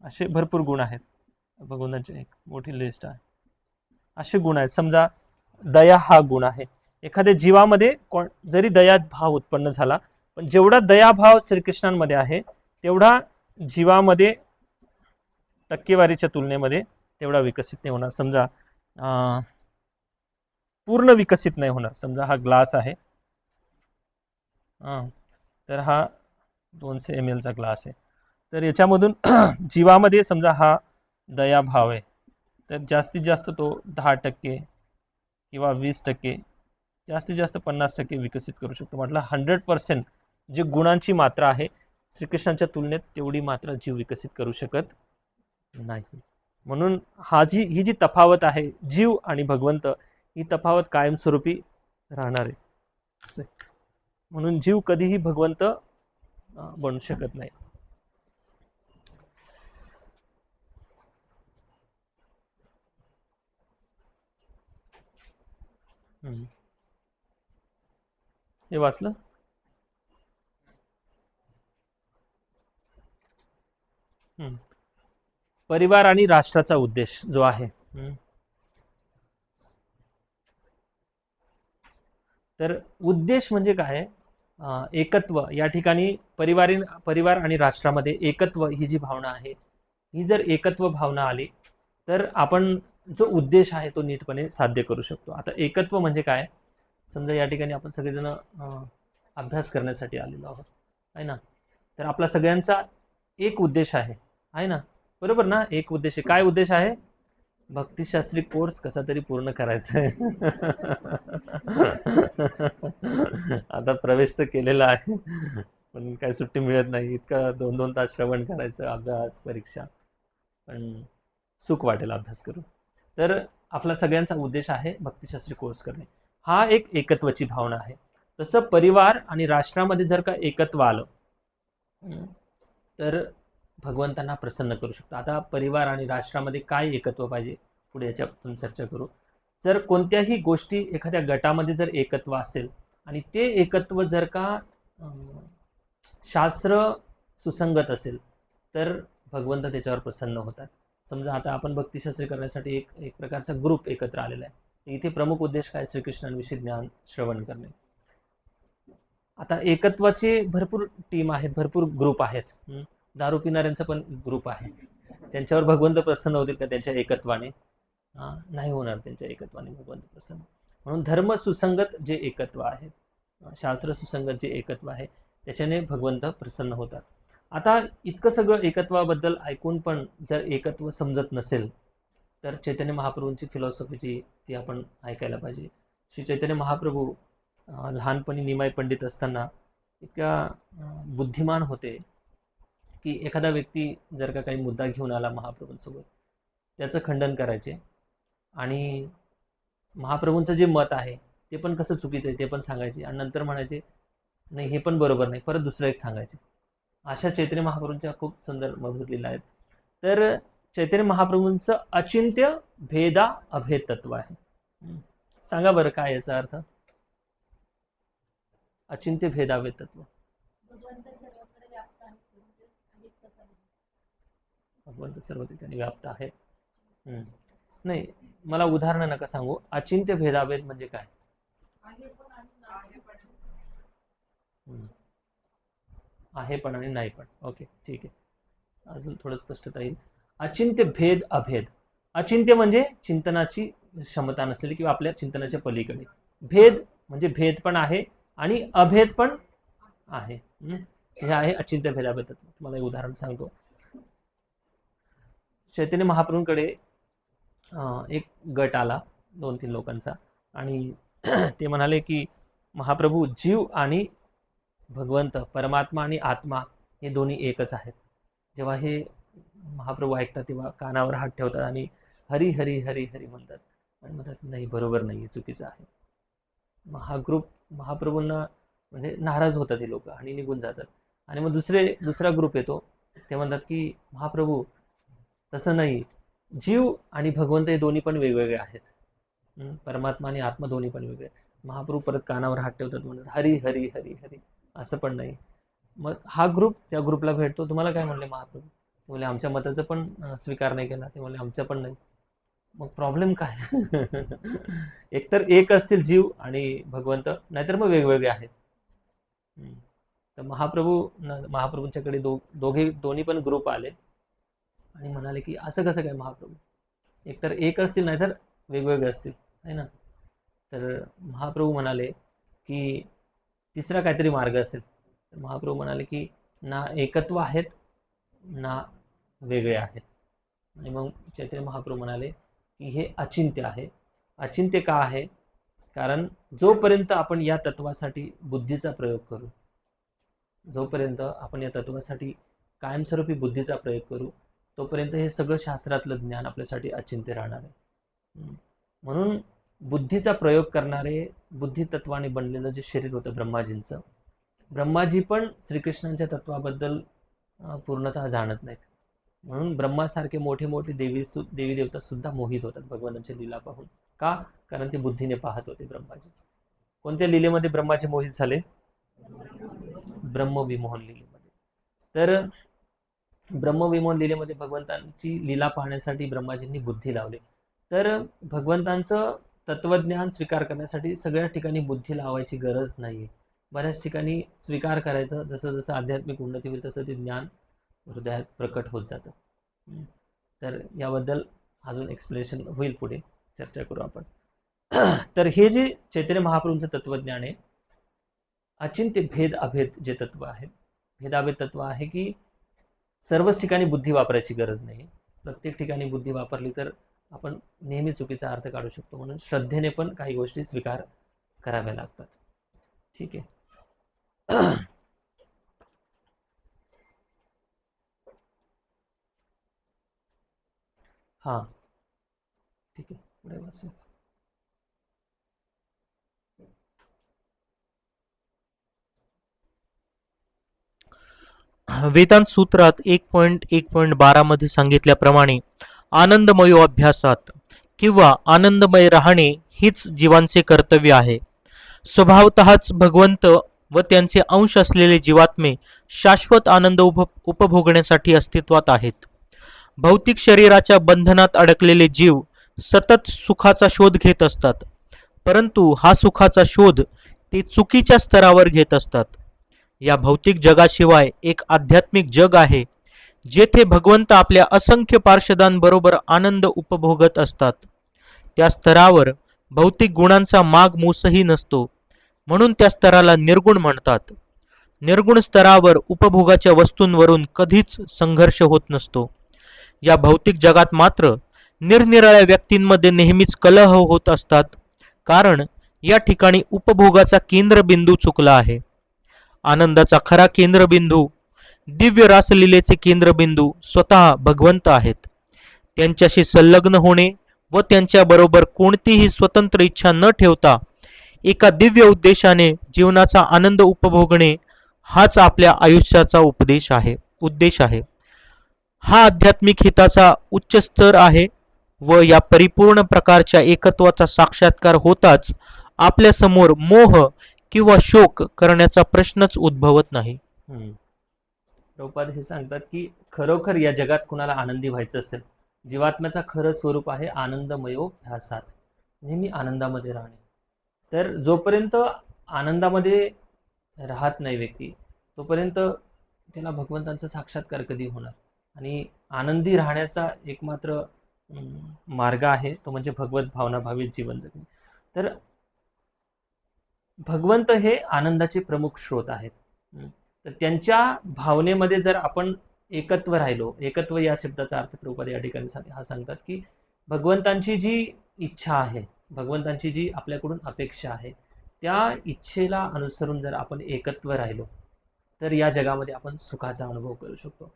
असे भरपूर गुण आहेत. भगवंतांची एक मोठी लिस्ट आहे. असे गुण आहेत. समजा दया हा गुण आहे. एखाद्या जीवामध्ये जरी दया भाव उत्पन्न झाला, पण जेवढा दयाभाव श्रीकृष्णांमध्ये आहे तेवढा जीवामध्ये टक्केवारीच्या तुलनेमध्ये तेवढा विकसित नाही होणार. समजा पूर्ण विकसित नाही होणार. समजा हा ग्लास आहे, तर हा 200 ml चा ग्लास आहे. तर याच्यामधून जीवामध्ये समजा हा दयाभाव आहे, तर जास्तीत जास्त तो 10% किंवा 20%, जास्तीत जास्त 50% विकसित करू शकतो. म्हटलं 100% जे गुणांची मात्रा आहे श्रीकृष्णांच्या तुलनेत तेवढी मात्रा जीव विकसित करू शकत नाही. म्हणून ही जी तफावत आहे जीव आणि भगवंत, ही तफावत कायमस्वरूपी राहणार आहे. म्हणून जीव कधीही भगवंत बनू शकत नाही. हे वाचलं? परिवार आणि राष्ट्राचा उद्देश जो आहे, तर उद्देश म्हणजे काय? एकत्व. या ठिकाणी परिवार आणि राष्ट्रामध्ये एकत्व ही जी भावना आहे, ही जर एकत्व भावना आली तर आपण जो उद्देश आहे तो नीटपणे साध्य करू शकतो. आता एकत्व म्हणजे काय? समजा या ठिकाणी आपण सगळेजण अभ्यास करण्यासाठी आलेलो आहोत, आहे ना. तर आपला सगळ्यांचा एक उद्देश आहे ना, बरोबर ना? एक उद्देश आहे. काय उद्देश आहे? भक्तिशास्त्री कोर्स कसा तरी पूर्ण करायचा आहे. आता प्रवेश तर केलेला आहे, पण काही सुट्टी मिळत नाही. इतका 2-2 तास श्रवण करायचं, अभ्यास, परीक्षा, पण सुख वाटेल अभ्यास करून. तर आपला सगळ्यांचा उद्देश आहे भक्तिशास्त्री कोर्स करणे. हा एक एकत्वाची भावना आहे. तसं परिवार आणि राष्ट्रामध्ये जर का एकत्व आलं तर भगवंतांना प्रसन्न करू शकतो. आता परिवार आणि राष्ट्रामध्ये काय एकत्व पाहिजे, पुढे याच्याबद्दल चर्चा करू. जर कोणत्याही गोष्टी एखाद्या गटामध्ये जर एकत्व असेल आणि ते एकत्व जर का शास्त्र सुसंगत असेल तर भगवंत त्याच्यावर प्रसन्न होतात. समजा आता आपण भक्तिशास्त्री करण्यासाठी एक प्रकारचा ग्रुप एकत्र आलेला आहे. इथे प्रमुख उद्देश काय? श्रीकृष्णांविषयी ज्ञान श्रवण करणे. आता एकत्वाचे भरपूर टीम आहेत, भरपूर ग्रुप आहेत. दारू पिणाऱ्यांचा पण ग्रुप आहे. त्यांच्यावर भगवंत प्रसन्न होतील का त्यांच्या एकत्वाने? नाही होणार त्यांच्या एकत्वाने भगवंत प्रसन्न. म्हणून धर्म सुसंगत जे एकत्व आहे, शास्त्र सुसंगत जे एकत्व आहे, त्याच्याने भगवंत प्रसन्न होतात. आता इतकं सगळं एकत्वाबद्दल ऐकून पण जर एकत्व समजत नसेल तर चैतन्य महाप्रभूंची फिलॉसॉफीची ती आपण ऐकायला पाहिजे. श्री चैतन्य महाप्रभू लहानपणी निमाई पंडित असताना इतक्या बुद्धिमान होते की एखादा व्यक्ती जर का काही मुद्दा घेऊन आला महाप्रभूंसोबत, त्याचं खंडन करायचे आणि महाप्रभूंचं जे मत आहे ते पण कसं चुकीचं आहे ते पण सांगायचे आणि नंतर म्हणायचे नाही हे पण बरोबर नाही, परत दुसरं एक सांगायचे. अशा चैतन्य महाप्रभूंच्या खूप सुंदर मधुर लीला आहेत. तर चैतन्य महाप्रभूंचं अचिंत्य भेदा अभेद तत्व आहे. सांगा बरं काय याचा अर्थ? अचिंत्य भेदाभेद तत्व. भगवंत सर्व ठिकाणी व्याप्त आहे. नाही, मला उदाहरण नका सांगू. अचिंत्य भेदाभेद म्हणजे काय? आहे पण आणि नाही पण. ओके, ठीक आहे. अजून थोडं स्पष्टता येईल. अचिंत्य भेद अभेद. अचिंत्य म्हणजे चिंतनाची क्षमता नसलेली किंवा आपल्या चिंतनाच्या पलीकडे. भेद म्हणजे भेद पण आहे आणि अभेद पण आहे. हे आहे अचिंत्य भेदाभेद तत्व. तुम्हाला एक उदाहरण सांगतो. चैतन्य महाप्रभूंकडे एक गट आला 2-3 लोकांचा आणि ते म्हणाले की महाप्रभू, जीव आणि भगवंत, परमात्मा आणि आत्मा हे दोन्ही एकच आहेत. जेव्हा हे महाप्रभू ऐकतात तेव्हा कानावर हात ठेवतात आणि हरी हरी हरी हरी म्हणतात आणि म्हणतात नाही, बरोबर नाही, चुकीचं आहे. हा ग्रुप महाप्रभूंना म्हणजे नाराज होतात हे लोक आणि निघून जातात. आणि मग दुसरा ग्रुप येतो. ते म्हणतात की महाप्रभू तसं नाही, जीव आणि भगवंत हे दोन्ही पण वेगवेगळे आहेत. परमात्मा आणि आत्मा दोन्ही पण वेगळे आहेत. महाप्रभू परत कानावर हात ठेवतात, म्हणतात हरी हरी हरी हरी. असं पण नाही. मग हा ग्रुप त्या ग्रुपला भेटतो. तुम्हाला काय म्हणले महाप्रभू? ते म्हणले आमच्या मताचं पण स्वीकार नाही केला. ते म्हणले आमचं पण नाही. मग प्रॉब्लेम काय? एकतर एक असतील जीव आणि भगवंत, नाहीतर मग वेगवेगळे आहेत. तर महाप्रभूंच्याकडे दोन्ही पण ग्रुप आले आणि म्हणाले की असं कसं काय महाप्रभू, एकतर एक असतील नाहीतर वेगवेगळे असतील, आहे ना. तर महाप्रभू म्हणाले की तिसरा काहीतरी मार्ग असेल. तर महाप्रभू म्हणाले की ना एकत्व आहेत ना वेगळे आहेत. आणि मग चैतन्य महाप्रभू म्हणाले की हे अचिंत्य आहे. अचिंत्य का आहे? कारण जोपर्यंत आपण या तत्वासाठी बुद्धीचा प्रयोग करू, जोपर्यंत आपण या तत्वासाठी कायमस्वरूपी बुद्धीचा प्रयोग करू, तोपर्यंत हे सगळं शास्त्रातलं ज्ञान आपल्यासाठी अचिंत्य राहणार आहे. म्हणून बुद्धीचा प्रयोग करणारे, बुद्धितत्वाने बनलेलं जे शरीर होतं ब्रह्माजींचं, ब्रह्माजी पण श्रीकृष्णांच्या तत्वाबद्दल पूर्णतः जाणत नाहीत. म्हणून ब्रह्मासारखे मोठे मोठे देवी देवता सुद्धा मोहित होतात भगवानांच्या लीला पाहून. का? कारण ते बुद्धीने पाहत होते ब्रह्माजी. कोणत्या लीलेमध्ये ब्रह्माजी मोहित झाले? ब्रह्मविमोहन लीलेमध्ये. तर ब्रह्मविमोहन लीलेमध्ये भगवंतांची लीला पाहण्यासाठी ब्रह्माजींनी बुद्धी लावली. तर भगवंतांचं तत्वज्ञान स्वीकार करण्यासाठी सगळ्या ठिकाणी बुद्धी लावायची गरज नाही. बऱ्याच ठिकाणी स्वीकार करायचं, जसं जसं आध्यात्मिक उन्नती होईल तसं ते ज्ञान हृदयात प्रकट होत जातं. तर याबद्दल अजून एक्सप्लेनेशन होईल, पुढे चर्चा करू आपण. तर हे जे चैतन्य महाप्रभूंचं तत्वज्ञान आहे, अचिंत्य भेद अभेद जे तत्व आहे, भेदाभेद तत्व आहे की सर्वच ठिकाणी बुद्धी वापरायची गरज नाही. प्रत्येक ठिकाणी बुद्धी वापरली तर आपण नेहमी चुकीचा अर्थ काढू शकतो. म्हणून श्रद्धेने पण काही गोष्टी स्वीकार कराव्या लागतात. ठीक आहे. हां, ठीक आहे, पुढे वाचू. वेदांत सूत्रात 1.1.12 मध्ये सांगितल्याप्रमाणे आनंदमयोअभ्यासात किंवा आनंदमय राहणे हीच जीवांचे कर्तव्य आहे. स्वभावतःच भगवंत व त्यांचे अंश असलेले जीवात्मे शाश्वत आनंद उपभोगण्यासाठी अस्तित्वात आहेत. भौतिक शरीराच्या बंधनात अडकलेले जीव सतत सुखाचा शोध घेत असतात, परंतु हा सुखाचा शोध ते चुकीच्या स्तरावर घेत असतात. या भौतिक जगाशिवाय एक आध्यात्मिक जग आहे, जेथे भगवंत आपल्या असंख्य पार्षदांबरोबर आनंद उपभोगत असतात. त्या स्तरावर भौतिक गुणांचा माग मूसही नसतो, म्हणून त्या स्तराला निर्गुण म्हणतात. निर्गुण स्तरावर उपभोगाच्या वस्तूंवरून कधीच संघर्ष होत नसतो. या भौतिक जगात मात्र निरनिराळ्या व्यक्तींमध्ये नेहमीच कलह होत असतात, कारण या ठिकाणी उपभोगाचा केंद्रबिंदू चुकला आहे. आनंदाचा खरा केंद्रबिंदू, दिव्य रासलीलेचे केंद्रबिंदू स्वतः भगवंत आहेत. त्यांच्याशी संलग्न होणे व त्यांच्याबरोबर कोणतीही स्वतंत्र इच्छा न ठेवता एका दिव्य उद्देशाने जीवनाचा आनंद उपभोगणे हाच आपल्या आयुष्याचा उद्देश आहे. हा आध्यात्मिक हिताचा उच्च स्तर आहे व या परिपूर्ण प्रकारच्या एकत्वाचा साक्षात्कार होताच आपल्या समोर मोह किंवा शोक करण्याचा प्रश्नच उद्भवत नाही. प्रभुपाद हे सांगतात की खरोखर या जगात कुणाला आनंदी व्हायचं असेल, जीवात्म्याचा खरं स्वरूप आहे आनंदमयोध्यासात, नेहमी आनंदामध्ये राहणे. तर जोपर्यंत आनंदामध्ये राहत नाही व्यक्ती, तोपर्यंत त्याला भगवंतांचा साक्षात्कार कधी होणार? आणि आनंदी राहण्याचा एकमात्र मार्ग आहे तो म्हणजे भगवत भावनाभावित जीवन जगणे. तर भगवंत हे आनंदाचे प्रमुख स्रोत आहेत. तर त्यांच्या भावनेमध्ये जर आपण एकत्व राहिलो, एकत्व या शब्दाचा अर्थ प्रभुपाद या ठिकाणी हा सांगतात की भगवंतांची जी इच्छा आहे, भगवंतांची जी आपल्याकडून अपेक्षा आहे, त्या इच्छेला अनुसरून जर आपण एकत्व राहिलो तर या जगामध्ये आपण सुखाचा अनुभव करू शकतो.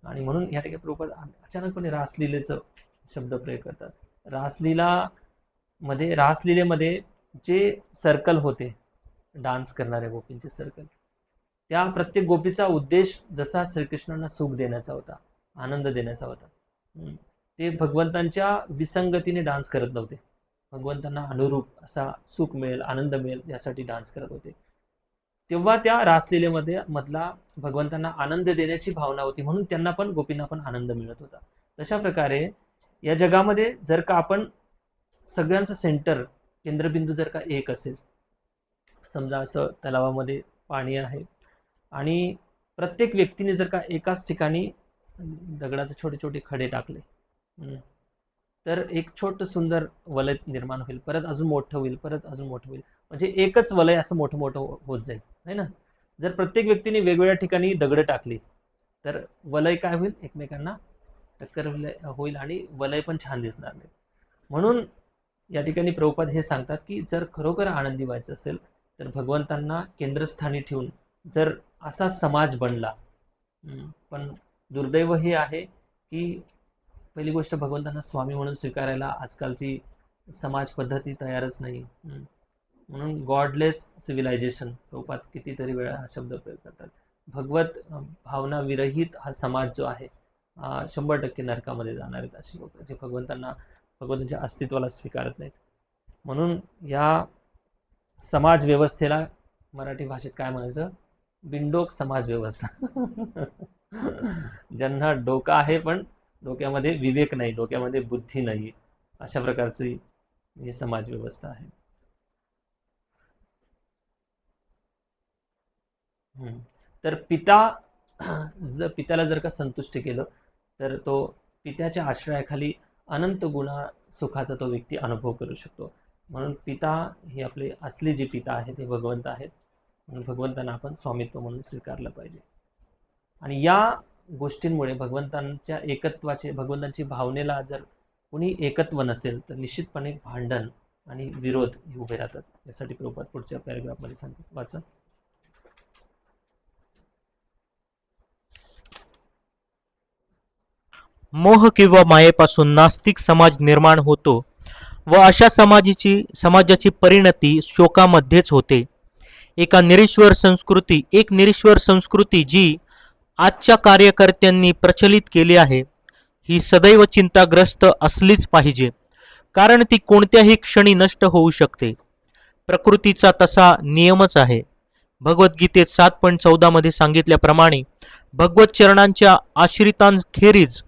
आणि म्हणून या ठिकाणी प्रभुपाद अचानकपणे रासलीलेचं शब्द प्रयोग करतात. रासलीलेमध्ये जे सर्कल होते, डान्स करणाऱ्या गोपींचे सर्कल, त्या प्रत्येक गोपीचा उद्देश जसा श्रीकृष्णांना सुख देण्याचा होता, आनंद देण्याचा होता. ते भगवंतांच्या विसंगतीने डान्स करत नव्हते. भगवंतांना अनुरूप असा सुख मिळेल, आनंद मिळेल यासाठी डान्स करत होते. तेव्हा त्या रासलीलेमध्ये मधला भगवंतांना आनंद देण्याची भावना होती, म्हणून त्यांना पण गोपींना पण आनंद मिळत होता. तशा प्रकारे या जगामध्ये जर का आपण सगळ्यांचं सेंटर, केंद्रबिंदू जर का एक असेल, समजा असं तलावामध्ये पाणी आहे आणि प्रत्येक व्यक्तीने जर का एकाच ठिकाणी दगडाचे छोटे छोटे खडे टाकले तर एक छोटं सुंदर वलय निर्माण होईल, परत अजून मोठं होईल, परत अजून मोठं होईल, म्हणजे एकच वलय असं मोठं मोठं होत जाईल, है ना. जर प्रत्येक व्यक्तीने वेगवेगळ्या ठिकाणी दगड टाकली तर वलय काय होईल, एकमेकांना टक्कर होईल आणि वलय पण छान दिसणार नाही. म्हणून या ठिकाणी प्रभुपाद हे सांगतात की जर खरोखर आनंदी व्हायचं असेल तर भगवंतांना केंद्रस्थानी ठेवून जर असा समाज बनला. पण दुर्दैव हे आहे की पहिली गोष्ट भगवंतांना स्वामी म्हणून स्वीकारायला आजकालची समाज पद्धती तयारच नाही. म्हणून गॉडलेस सिव्हिलायझेशन प्रभुपाद कितीतरी वेळा हा शब्द प्रयोग करतात. भगवत भावना विरहित हा समाज जो आहे 100% नरकामध्ये जाणार आहेत अशी लोक जे भगवंतांच्या अस्तित्वाला स्वीकारत नाहीत. म्हणून या समाज व्यवस्थेला मराठी भाषेत काय म्हणायचं, बिंडोक समाज व्यवस्था. ज्यांना डोकं आहे पण डोक्यामध्ये विवेक नाही, डोक्यामध्ये बुद्धी नाही, अशा प्रकारची ही समाज व्यवस्था आहे. तर पित्याला जर का संतुष्ट केलं तर तो पित्याच्या आश्रयाखाली अनंत गुणा सुखाचा तो व्यक्ती अनुभव करू शकतो. म्हणून पिता हे आपले असले जे पिता आहेत ते भगवंत आहेत. म्हणून भगवंतांना आपण स्वामित्व म्हणून स्वीकारलं पाहिजे. आणि या गोष्टींमुळे भगवंतांच्या एकत्वाचे, भगवंतांची भावनेला जर कुणी एकत्व नसेल तर निश्चितपणे भांडण आणि विरोध हे उभे राहतात. यासाठी प्रभुपाद पुढच्या पॅरेग्राफमध्ये सांगतात, वाचा. मोह किंवा मायेपासून नास्तिक समाज निर्माण होतो व अशा समाजाची परिणती शोकामध्येच होते. एक निरीश्वर संस्कृती जी आजच्या कार्यकर्त्यांनी प्रचलित केली आहे ही सदैव चिंताग्रस्त असलीच पाहिजे, कारण ती कोणत्याही क्षणी नष्ट होऊ शकते. प्रकृतीचा तसा नियमच आहे. भगवद्गीतेत 7.14 मध्ये सांगितल्याप्रमाणे भगवत चरणांच्या आश्रितांखेरीज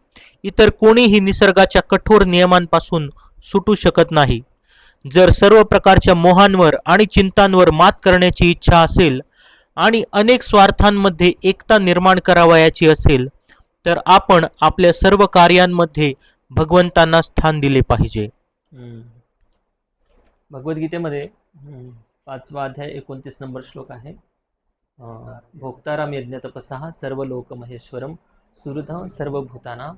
इतर कोणीही निसर्गाच्या कठोर नियमांपासून सुटू शकत नाही. जर सर्व प्रकारच्या मोहांवर आणि चिंतांवर मात करण्याची इच्छा असेल आणि अनेक स्वार्थांमध्ये एकता निर्माण करावयाची असेल तर आपण आपल्या सर्व कार्यांमध्ये भगवंतांना स्थान दिले पाहिजे. भगवद्गीतेमध्ये 5वा अध्याय 29 नंबर श्लोक आहे. भोक्ताराम यज्ञ तपसः सर्व लोक महेश्वरम सुहृद सर्वभूताना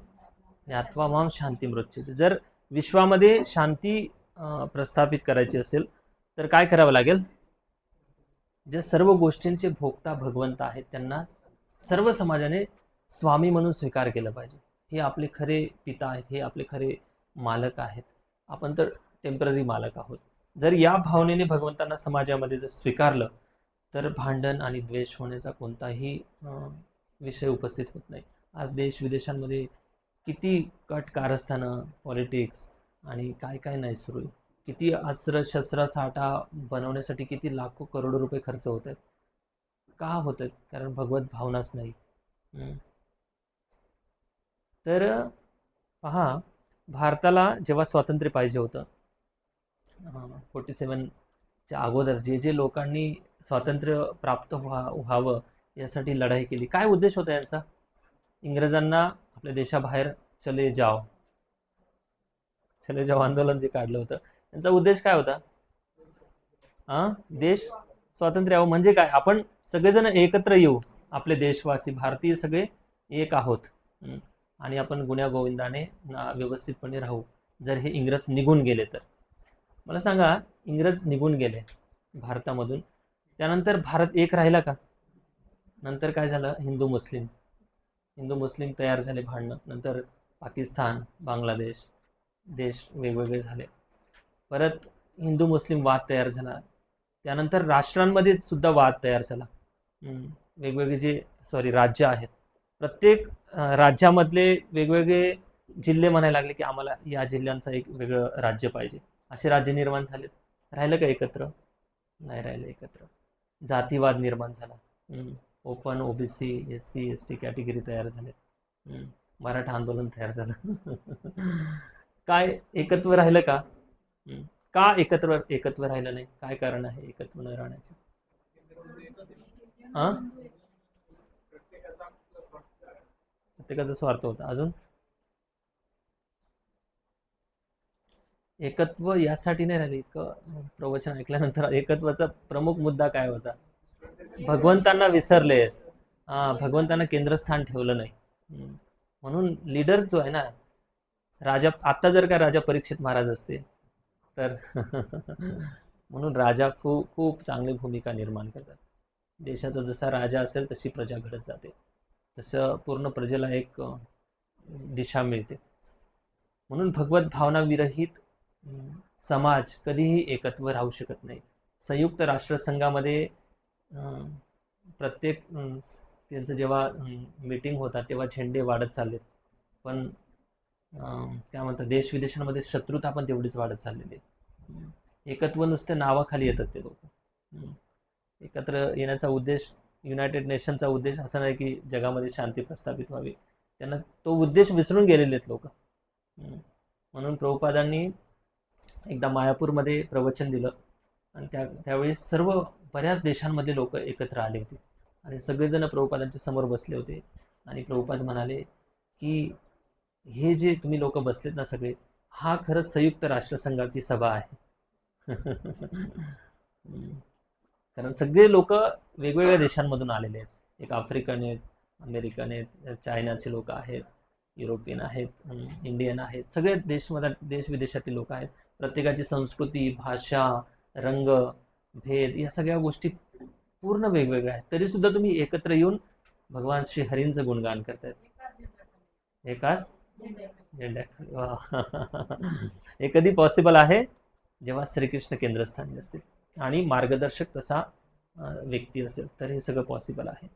ज्ञात्वा माम शांती मृत्युते. जर विश्वामध्ये शांती प्रस्थापित करायची असेल तर काय करावं लागेल, ज्या सर्व गोष्टींचे भोक्ता भगवंत आहेत त्यांना सर्व समाजाने स्वामी म्हणून स्वीकार केलं पाहिजे. हे आपले खरे पिता आहेत, हे आपले खरे मालक आहेत, आपण तर टेम्पररी मालक आहोत. जर या भावनेने भगवंतांना समाजामध्ये जर स्वीकारलं तर भांडण आणि द्वेष होण्याचा कोणताही विषय उपस्थित होत नाही. आज देश विदेशांमध्ये किती कट कारस्थानं, पॉलिटिक्स आणि काय काय नाही सुरू आहे. किती अस्त्र शस्त्र साठा बनवण्यासाठी किती लाखो करोडो रुपये खर्च होत आहेत. का होत आहेत? कारण भगवत भावनाच नाही. तर पहा, भारताला जेव्हा स्वातंत्र्य पाहिजे होतं 47च्या अगोदर जे लोकांनी स्वातंत्र्य प्राप्त व्हावं यासाठी लढाई केली, काय उद्देश होता यांचा? इंग्रजांना आपल्या देशाबाहेर चले जाओ आंदोलन जे काढलं होतं, त्यांचा उद्देश काय होता? देश स्वातंत्र्य यावं. म्हणजे काय, आपण सगळेजण एकत्र येऊ, आपले देशवासी भारतीय सगळे एक आहोत. आणि आपण गुण्यागोविंदाने व्यवस्थितपणे राहू. जर हे इंग्रज निघून गेले तर. मला सांगा, इंग्रज निघून गेले भारतामधून, त्यानंतर भारत एक राहिला का? नंतर काय झालं? हिंदू मुस्लिम तयार झाले भांडणं. नंतर पाकिस्तान, बांगलादेश देश वेगवेगळे झाले. परत हिंदू मुस्लिम वाद तयार झाला. त्यानंतर राष्ट्रांमध्ये सुद्धा वाद तयार झाला. वेगवेगळे जे राज्य आहेत, प्रत्येक राज्यामधले वेगवेगळे जिल्हे म्हणायला लागले की आम्हाला या जिल्ह्यांचं एक वेगळं राज्य पाहिजे. असे राज्य निर्माण झालेत. राहिलं का एकत्र? नाही राहिलं एकत्र. जातीवाद निर्माण झाला. Open, OBC, SC ST category तयार झाले. मराठा आंदोलन तयार झालं. काय एकत्व राहिलं का? का एकत्व राहिलं नाही? काय कारण आहे एकत्व न राहण्याचं? प्रत्येकाचा स्वार्थ होता. अजून एकत्व यासाठी नाही राहिले. इतकं प्रवचन ऐकल्यानंतर एकत्वाचा प्रमुख मुद्दा काय होता? भगवंतांना विसरले. भगवंतांना केंद्रस्थान ठेवलं नाही. म्हणून लीडर जो आहे ना, राजा, आता जर का राजा परीक्षित महाराज असते तर म्हणून राजा खूप चांगली भूमिका निर्माण करतात. देशाचा जसा राजा असेल तशी प्रजा घडत जाते. तसं पूर्ण प्रजेला एक दिशा मिळते. म्हणून भगवत भावना विरहित समाज कधीही एकत्व राहू शकत नाही. संयुक्त राष्ट्रसंघामध्ये प्रत्येक त्यांचं जेव्हा मीटिंग होतात तेव्हा झेंडे वाढत चाललेत, पण काय म्हणतात, देश विदेशांमध्ये शत्रुता पण तेवढीच वाढत चाललेली आहे. एकत्व नुसते नावाखाली येतात ते लोक. एकत्र येण्याचा उद्देश, युनायटेड नेशनचा उद्देश असा नाही की जगामध्ये शांती प्रस्थापित व्हावी. त्यांना तो उद्देश विसरून गेलेले आहेत लोक. म्हणून प्रभुपादांनी एकदा मायापूरमध्ये प्रवचन दिलं आणि त्यावेळी बऱ्याच देशांमधले लोक एकत्र आले होते आणि सगळेजण प्रभुपादांच्या समोर बसले होते. आणि प्रभुपाद म्हणाले की हे जे तुम्ही लोक बसलेत ना सगळे, हा खरंच संयुक्त राष्ट्रसंघाची सभा आहे. कारण सगळे लोक वेगवेगळ्या देशांमधून आलेले आहेत. एक आफ्रिकन आहेत, अमेरिकन आहेत, चायनाचे लोक आहेत, युरोपियन आहेत, इंडियन आहेत. सगळे देश विदेशातील लोक आहेत. प्रत्येकाची संस्कृती, भाषा, रंग, भेद या सगळ्या गोष्टी पूर्ण वेगवेगळ्या आहेत. तरी सुद्धा तुम्ही एकत्र येऊन भगवान श्री हरींचं गुणगान करतायत एकाच झेंड्याखाली. हे कधी पॉसिबल आहे? जेव्हा श्रीकृष्ण केंद्रस्थानी असतील आणि मार्गदर्शक तसा व्यक्ती असेल तर हे सगळं पॉसिबल आहे.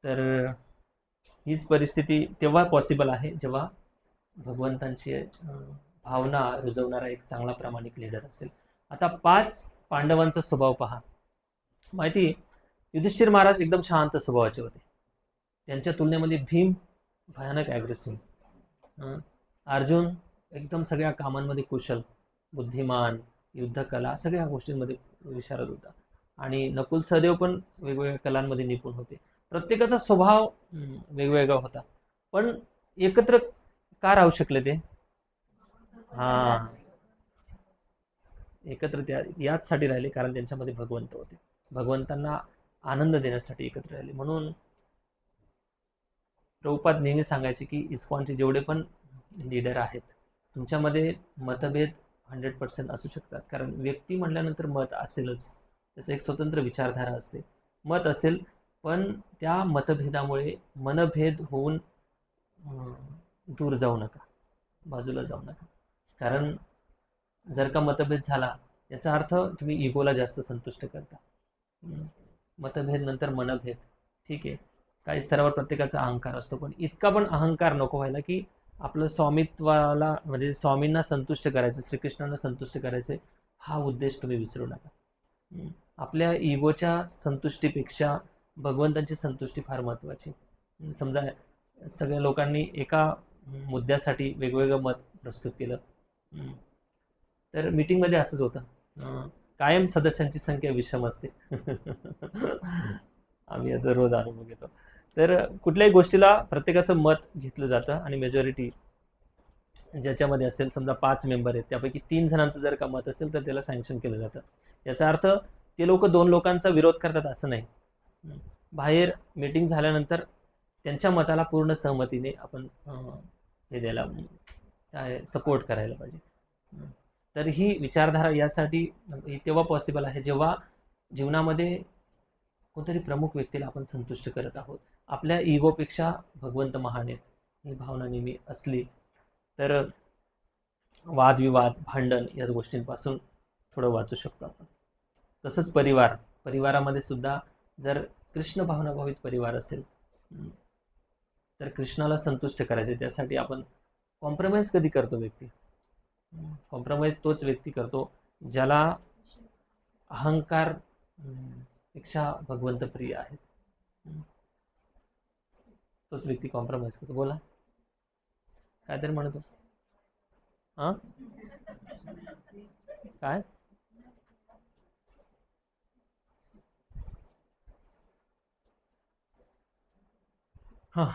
तर हीच परिस्थिती तेव्हा पॉसिबल आहे जेव्हा भगवंतांची भावना रुजवणारा एक चांगला प्रामाणिक लीडर असेल. आता 5 पांडवांचा स्वभाव पहा. माहिती, युधिष्ठिर महाराज एकदम शांत स्वभावाचे होते. त्यांच्या तुलनेमध्ये भीम भयानक ॲग्रेसिव्ह. अर्जुन एकदम सगळ्या कामांमध्ये कुशल, बुद्धिमान, युद्धकला सगळ्या गोष्टींमध्ये विशारद होता. आणि नकुल सहदेव पण वेगवेगळ्या कलांमध्ये निपुण होते. प्रत्येकाचा स्वभाव वेगवेगळा होता, पण एकत्र का राहू शकले ते? एकत्र याचसाठी राहिले कारण त्यांच्यामध्ये भगवंत होते. भगवंतांना आनंद देण्यासाठी एकत्र राहिले. म्हणून प्रभुपाद नेहमी सांगायचे की इस्कॉनचे जेवढे पण लीडर आहेत, तुमच्यामध्ये मतभेद 100% असू शकतात. कारण व्यक्ती म्हटल्यानंतर मत असेलच, त्याचं एक स्वतंत्र विचारधारा असते, मत असेल, पण त्या मतभेदामुळे मनभेद होऊन दूर जाऊ नका, बाजूला जाऊ नका. कारण जर का मतभेद झाला याचा अर्थ तुम्ही इगोला जास्त संतुष्ट करता. मतभेद नंतर मनभेद, ठीक आहे, काही स्तरावर प्रत्येकाचा अहंकार असतो, पण इतका पण अहंकार नको व्हायला की आपलं स्वामित्वाला, म्हणजे स्वामींना संतुष्ट करायचं, श्रीकृष्णांना संतुष्ट करायचं, हा उद्देश तुम्ही विसरू नका. आपल्या इगोच्या संतुष्टीपेक्षा भगवंतांची संतुष्टी फार महत्त्वाची. समजा सगळ्या लोकांनी एका मुद्द्यासाठी वेगवेगळं मत प्रस्तुत केलं, तर मीटिंगमध्ये असंच होतं, कायम सदस्यांची संख्या विषम असते. आम्ही याचा रोज अनुभव घेतो. तर कुठल्याही गोष्टीला प्रत्येकाचं मत घेतलं जातं आणि मेजॉरिटी ज्याच्यामध्ये असेल, समजा 5 मेंबर आहेत त्यापैकी 3 जणांचं जर का मत असेल तर त्याला सँक्शन केलं जातं. याचा अर्थ ते लोक 2 लोकांचा विरोध करतात असं नाही. बाहेर मीटिंग झाल्यानंतर त्यांच्या मताला पूर्ण सहमतीने आपण हे द्यायला काय सपोर्ट करायला पाहिजे. तर ही विचारधारा यासाठी तेव्हा पॉसिबल आहे जेव्हा जीवनामध्ये कोणतरी प्रमुख व्यक्तीला आपण संतुष्ट करत आहोत. आपल्या इगोपेक्षा भगवंत महान आहेत ही भावना नेहमी असली तर वादविवाद, भांडण या गोष्टींपासून थोडं वाचू शकतो आपण. तसंच परिवारामध्ये सुद्धा जर कृष्ण भावनाभावित परिवार असेल तर कृष्णाला संतुष्ट करायचे, त्यासाठी आपण कॉम्प्रोमाइज कधी करतो व्यक्ती? कॉम्प्रोमाइज तोच व्यक्ती करतो ज्याला अहंकार पेक्षा भगवंत प्रिय आहेत. तोच व्यक्ती कॉम्प्रोमाइज करतो. बोला काय तरी म्हणतो. हां काय हां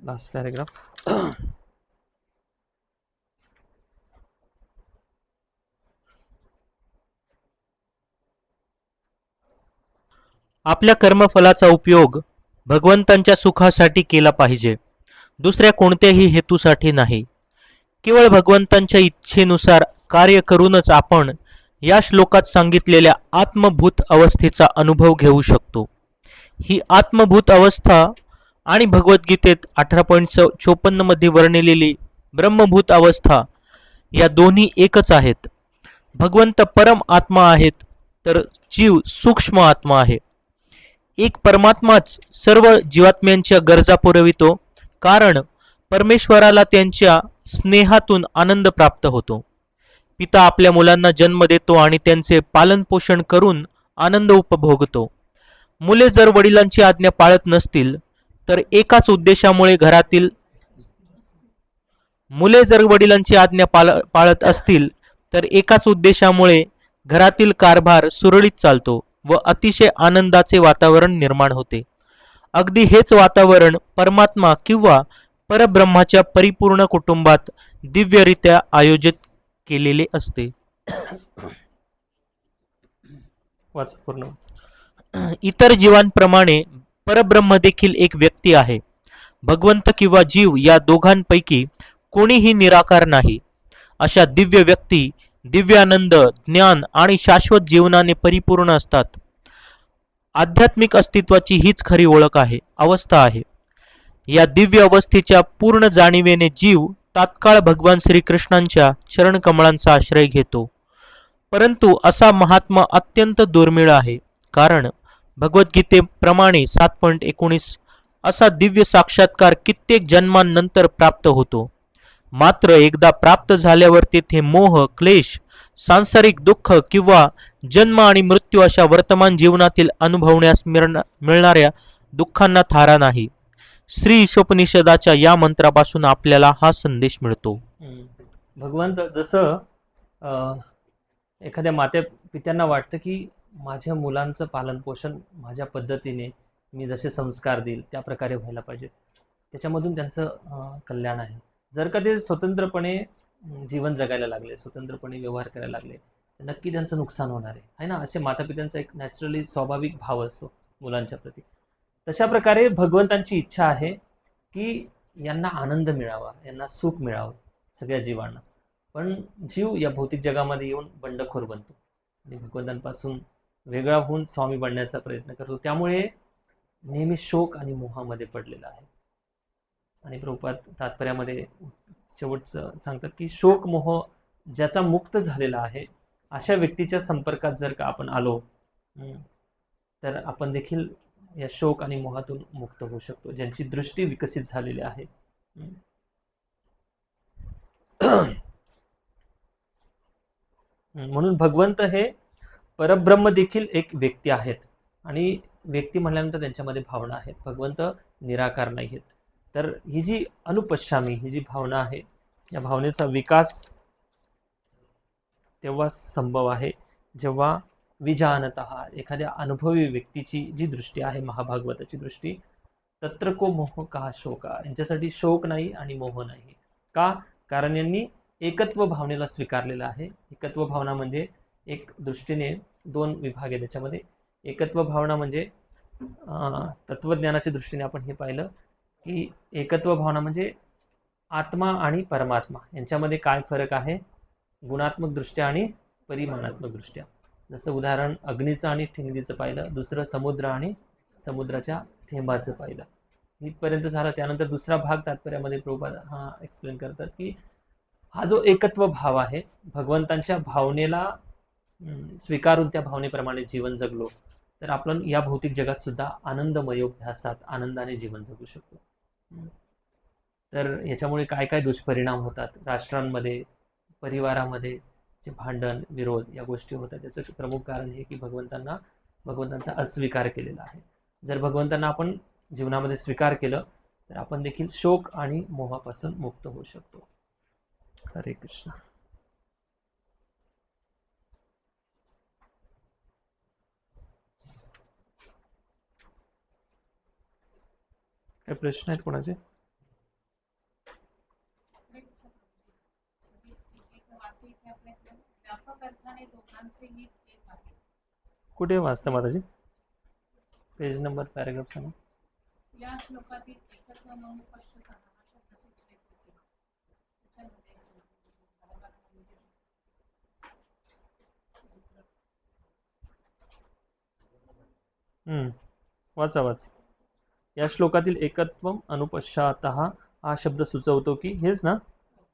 लास्ट पॅरेग्राफ. आपल्या कर्मफलाचा उपयोग भगवंतांच्या सुखासाठी केला पाहिजे, दुसऱ्या कोणत्याही हेतूसाठी नाही. केवळ भगवंतांच्या इच्छेनुसार कार्य करूनच आपण या श्लोकात सांगितलेल्या आत्मभूत अवस्थेचा अनुभव घेऊ शकतो. ही आत्मभूत अवस्था आणि भगवद्गीतेत 18.54 मध्ये वर्णिलेली ब्रह्मभूत अवस्था या दोन्ही एकच आहेत. भगवंत परम आत्मा आहेत तर जीव सूक्ष्म आत्मा आहे. एक परमात्माच सर्व जीवात्म्यांच्या गरजा पुरवितो, कारण परमेश्वराला त्यांच्या स्नेहातून आनंद प्राप्त होतो. पिता आपल्या मुलांना जन्म देतो आणि त्यांचे पालनपोषण करून आनंद उपभोगतो. मुले जर वडिलांची आज्ञा पाळत नसतील तर एकाच उद्देशामुळे घरातील पाळत असतील तर एकाच उद्देशामुळे घरातील कारभार सुरळीत चालतो व अतिशय आनंदाचे वातावरण निर्माण होते. अगदी हेच वातावरण परमात्मा किंवा परब्रह्माच्या परिपूर्ण कुटुंबात दिव्यरित्या आयोजित केलेले असते. वाच पूर्ण वाच. इतर जीवांप्रमाणे परब्रह्म देखील एक व्यक्ती आहे. भगवंत किंवा जीव या दोघांपैकी कोणीही निराकार नाही. अशा दिव्य व्यक्ती दिव्यानंद, ज्ञान आणि शाश्वत जीवनाने परिपूर्ण असतात. आध्यात्मिक अस्तित्वाची हीच खरी ओळख आहे, अवस्था आहे. या दिव्य अवस्थेच्या पूर्ण जाणीवेने जीव तात्काळ भगवान श्रीकृष्णांच्या चरणकमळांचा आश्रय घेतो. परंतु असा महात्मा अत्यंत दुर्मिळ आहे, कारण भगवद्गीतेप्रमाणे 7.19 असा दिव्य साक्षात्कार कित्येक जन्मांनंतर प्राप्त होतो. मात्र एकदा प्राप्त झाल्यावर तेथे मोह, क्लेश, सांसारिक दुःख किंवा जन्म आणि मृत्यू अशा वर्तमान जीवनातील अनुभवण्यास मिळणाऱ्या दुःखांना थारा नाही. श्री ईशोपनिषदाच्या या मंत्रापासून आपल्याला हा संदेश मिळतो. भगवंत जसं एखाद्या माते पित्यांना वाटतं की माझ्या मुलांचं पालनपोषण माझ्या पद्धतीने मी जसे संस्कार देईल त्या प्रकारे व्हायला पाहिजे, त्याच्यामधून त्यांचं कल्याण आहे. जर का ते स्वतंत्रपणे जीवन जगायला लागले, स्वतंत्रपणे व्यवहार करायला लागले, तर नक्की त्यांचं नुकसान होणार आहे ना. असे मातापित्यांचा एक नॅचरली स्वाभाविक भाव असतो मुलांच्या प्रती. तशा प्रकारे भगवंतांची इच्छा आहे की यांना आनंद मिळावा, यांना सुख मिळावं सगळ्या जीवांना. पण जीव या भौतिक जगामध्ये येऊन बंडखोर बनतो आणि भगवंतांपासून वेगळा होऊन स्वामी बनण्याचा प्रयत्न करतो. त्यामुळे नेहमी शोक आणि मोहामध्ये पडलेला आहे. आणि प्रभुपाद तात्पर्यामध्ये शेवटचं सांगतात की शोक मोह ज्याचा मुक्त झालेला आहे अशा व्यक्तीच्या संपर्कात जर का आपण आलो तर आपण देखील या शोक आणि मोहातून मुक्त होऊ शकतो, ज्यांची दृष्टी विकसित झालेली आहे. म्हणून भगवंत हे परब्रह्म देखील एक व्यक्ती आहेत आणि व्यक्ती म्हटल्यानंतर त्यांच्यामध्ये भावना आहेत. भगवंत निराकार नाही आहेत. तर ही जी अनुपश्यामी ही जी भावना आहे, या भावनेचा विकास तेव्हा संभव आहे जेव्हा विजानतः एखाद्या अनुभवी व्यक्तीची जी दृष्टी आहे, महाभागवताची दृष्टी, तत्र को मोह का शोका, यांच्यासाठी शोक नाही आणि मोह नाही. का? कारण यांनी एकत्व भावनेला स्वीकारलेलं आहे. एकत्व भावना म्हणजे एक दृष्टीने दोन विभाग आहे त्याच्यामध्ये. एकत्व भावना म्हणजे तत्वज्ञानाच्या दृष्टीने आपण हे पाहिलं की एकत्व भावना म्हणजे आत्मा आणि परमात्मा यांच्यामध्ये काय फरक आहे, गुणात्मक दृष्ट्या आणि परिमाणात्मक दृष्ट्या. जसं उदाहरण अग्नीचं आणि ठिंगलीचं पाहिलं, दुसरं समुद्र आणि समुद्राच्या थेंबाचं पाहिलं. इथपर्यंत झालं. त्यानंतर दुसरा भाग तात्पर्यामध्ये प्रभुपाद हा एक्सप्लेन करतात की हा जो एकत्व भाव आहे, भगवंतांच्या भावनेला स्वीकारून त्या भावनेप्रमाणे जीवन जगलो तर आपण या भौतिक जगात सुद्धा आनंदमयोध्यासात आनंदाने जीवन जगू शकतो. तर याच्यामुळे काय काय दुष्परिणाम होतात राष्ट्रांमध्ये, परिवारामध्ये, जे भांडण विरोध या गोष्टी होतात, त्याचं प्रमुख कारण हे की भगवंतांचा अस्वीकार केलेला आहे. जर भगवंतांना आपण जीवनामध्ये स्वीकार केलं तर आपण देखील शोक आणि मोहापासून मुक्त होऊ शकतो. हरे कृष्ण. काय प्रश्न आहेत कोणाचे? कुठे वाचता माताजी? पेज नंबर, पॅराग्राफ सांगा. या श्लोकातील एकत्व म्हणून स्पष्ट हा शब्द सुचले होते. वाचा. या श्लोकातील एकत्वम अनुपश्चात हा शब्द सुचवतो की हेच ना,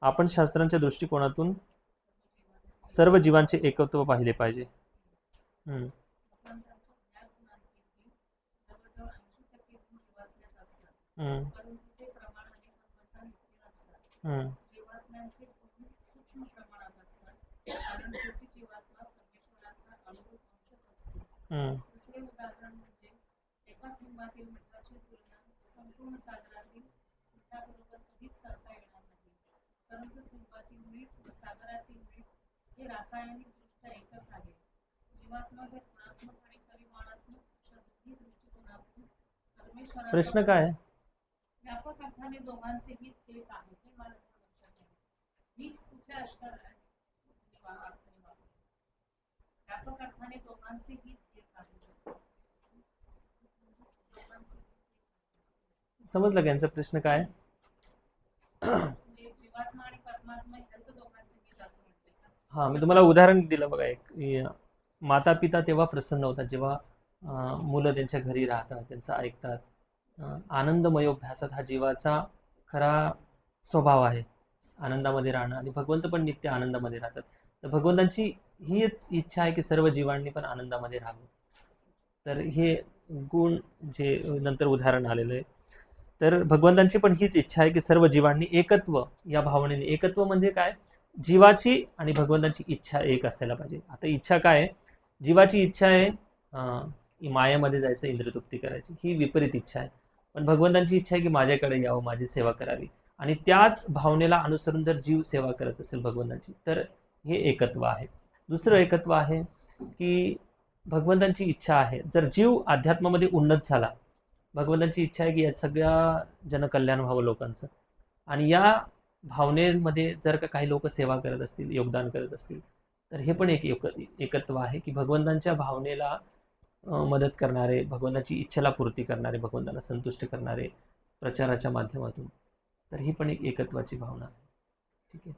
आपण शास्त्रांच्या दृष्टिकोनातून सर्व जीवांचे एकत्व पाहिले पाहिजे. दुसरे उदाहरण म्हणजे एका थेंबातील मिठाची तुलना संपूर्ण सागरातील मिठाबरोबर कधीच करता येणार नाही. परंतु थेंबातील मीठ व सागरातील मीठ हे रासायनिकदृष्ट्या एकच आहे. जीवात्मा जर गुणात्मक आणि परिमाणात्मक अशा दोन्ही दृष्टिकोनातून परमेश्वराचा प्रश्न काय आहे? व्यापक अर्थाने दोघांचे हित एक आहे हे मला लक्षात आहे. हीच कुठे असणार आहे? व्यापक अर्थाने दोघांचे हित एक आहे. समजलं का यांचा प्रश्न काय? जीवात्मा आणि परमात्मा यांचं दोघांचे हित असं म्हणते का? हां, मी तुम्हाला उदाहरण दिलं बघा एक. माता पिता तेव्हा प्रसन्न होतात जेव्हा मुलं त्यांच्या घरी राहतात, त्यांचं ऐकतात. आनंदमयोभ्यासात हा जीवाचा खरा स्वभाव आहे, आनंदामध्ये राहणं. आणि भगवंत पण नित्य आनंदामध्ये राहतात. तर भगवंतांची हीच इच्छा आहे की सर्व जीवांनी पण आनंदामध्ये राहावं. तर हे गुण जे नंतर उदाहरण आलेलं आहे, तर भगवंतांची पण हीच इच्छा आहे की सर्व जीवांनी एकत्व या भावनेने. एकत्व म्हणजे काय? जीवाची आणि भगवंतांची इच्छा एक असायला पाहिजे. आता इच्छा काय आहे? जीवाची इच्छा आहे मायेमध्ये जायचं, इंद्रियतृप्ती करायची, ही विपरीत इच्छा आहे. पण भगवंतांची इच्छा आहे की माझ्याकडे यावं, माझी सेवा करावी. आणि त्याच भावनेला अनुसरून जर जीव सेवा करत असेल भगवंतांची तर हे एकत्व आहे. दुसरं एकत्व आहे की भगवंतांची इच्छा आहे, जर जीव अध्यात्मामध्ये उन्नत झाला, भगवंतांची इच्छा आहे की या सगळ्या जनकल्याण व्हावं लोकांचं, आणि या भावनेमध्ये जर का काही लोक सेवा करत असतील, योगदान करत असतील, तर हे पण एक एकत्व आहे की भगवंतांच्या भावनेला मदत करणारे, भगवंताची इच्छेला पूर्ती करणारे, भगवंताला संतुष्ट करणारे प्रचाराच्या माध्यमातून. तर ही पण एक एकत्वाची भावना आहे. ठीक आहे.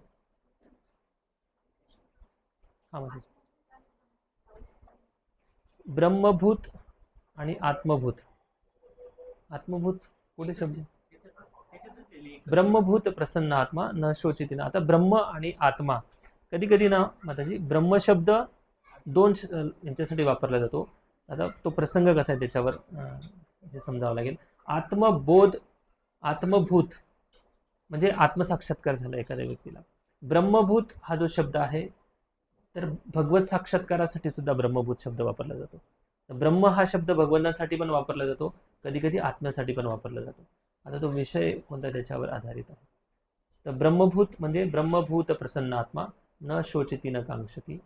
हा म्हणजे ब्रह्मभूत आणि आत्मभूत. आत्मभूत कुठे शब्द? ब्रह्मभूत प्रसन्न आत्मा न शोचिती ना. आता ब्रह्म आणि आत्मा कधी कधी ना माताजी ब्रह्म शब्द दोन यांच्यासाठी वापरला जातो. आता तो प्रसंग कसा आहे त्याच्यावर हे समजावं लागेल. आत्मबोध, आत्मभूत म्हणजे आत्मसाक्षात्कार झाला एखाद्या व्यक्तीला. ब्रह्मभूत हा जो शब्द आहे तर भगवत साक्षात्कारासाठी सुद्धा ब्रह्मभूत शब्द वापरला जातो. ब्रह्म हा शब्द भगवंतांसाठी पण वापरला जातो, कधी कधी आत्म्यासाठी पण वापरला जातो. आता तो विषय कोणता त्याच्यावर आधारित आहे. तर ब्रह्मभूत म्हणजे ब्रह्मभूत प्रसन्न आत्मा न शोचिती न कांक्षती,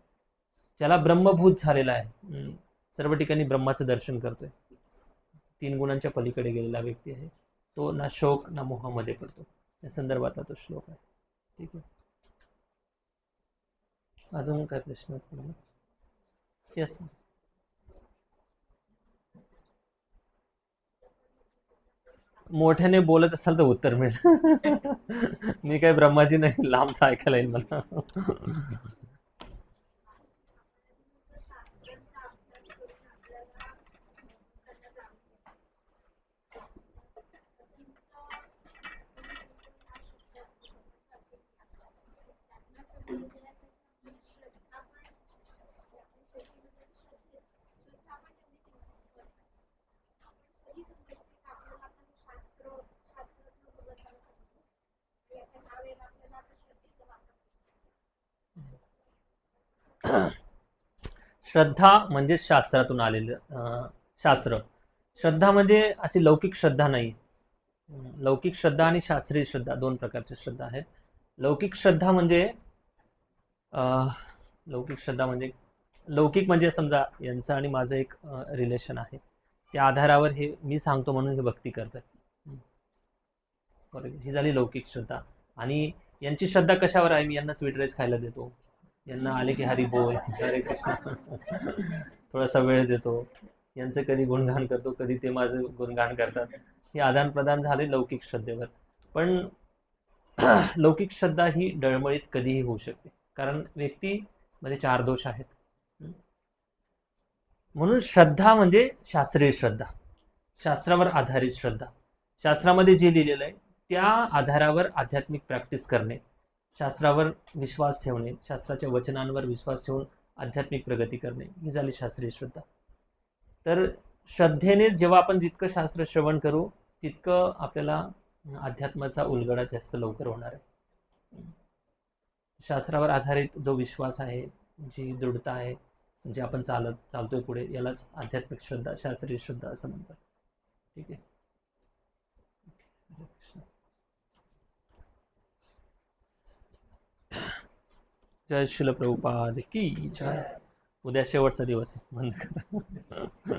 ज्याला ब्रह्मभूत झालेला आहे, सर्व ठिकाणी ब्रह्माचं दर्शन करतोय. 3 गुणांच्या पलीकडे गेलेला व्यक्ती आहे. तो ना शोक ना मोहामध्ये पडतो. या संदर्भातला तो श्लोक आहे. ठीक आहे. अजून काय प्रश्न आहेत तुम्हाला? येस. मोठ्याने बोलत असाल तर उत्तर मिळेल. मी काही ब्रह्माजी नाही, लांबचं ऐकायला येईल मला. श्रद्धा म्हणजे शास्त्रातून आलेलं शास्त्र. श्रद्धा म्हणजे अशी लौकिक श्रद्धा नाही. लौकिक श्रद्धा आणि शास्त्रीय श्रद्धा दोन प्रकारच्या श्रद्धा आहेत. लौकिक श्रद्धा म्हणजे लौकिक म्हणजे समजा यांचं आणि माझं एक रिलेशन आहे, त्या आधारावर हे मी सांगतो म्हणून हे भक्ती करतात. बरोबर, ही झाली लौकिक श्रद्धा. आणि यांची श्रद्धा कशावर आहे? मी यांना स्वीट राईस खायला देतो, यांना आले की हरी बोल, हरे कृष्ण, थोडासा वेळ देतो, यांचं कधी गुणगान करतो, कधी ते माझं गुणगान करतात. हे आदान प्रदान झाले लौकिक श्रद्धेवर. पण लौकिक श्रद्धा ही डळमळीत कधीही होऊ शकते, कारण व्यक्तीमध्ये 4 दोष आहेत. म्हणून श्रद्धा म्हणजे शास्त्रीय श्रद्धा, शास्त्रावर आधारित श्रद्धा. शास्त्रामध्ये जे लिहिलेलं आहे त्या आधारावर आध्यात्मिक प्रॅक्टिस करणे, शास्त्रावर विश्वास ठेवणे, शास्त्राच्या वचनांवर विश्वास ठेवून आध्यात्मिक प्रगती करणे, ही झाली शास्त्रीय श्रद्धा. तर श्रद्धेने जेव्हा आपण जितकं शास्त्र श्रवण करू तितकं आपल्याला अध्यात्माचा उलगडा जास्त लवकर होणार आहे. शास्त्रावर आधारित जो विश्वास आहे, जी दृढता आहे, जे आपण चालतोय पुढे, यालाच आध्यात्मिक श्रद्धा, शास्त्रीय श्रद्धा असं म्हणतात. ठीक आहे. जय श्रील प्रभुपाद की जय. उद्या शेवटचा दिवस आहे, बंद करा.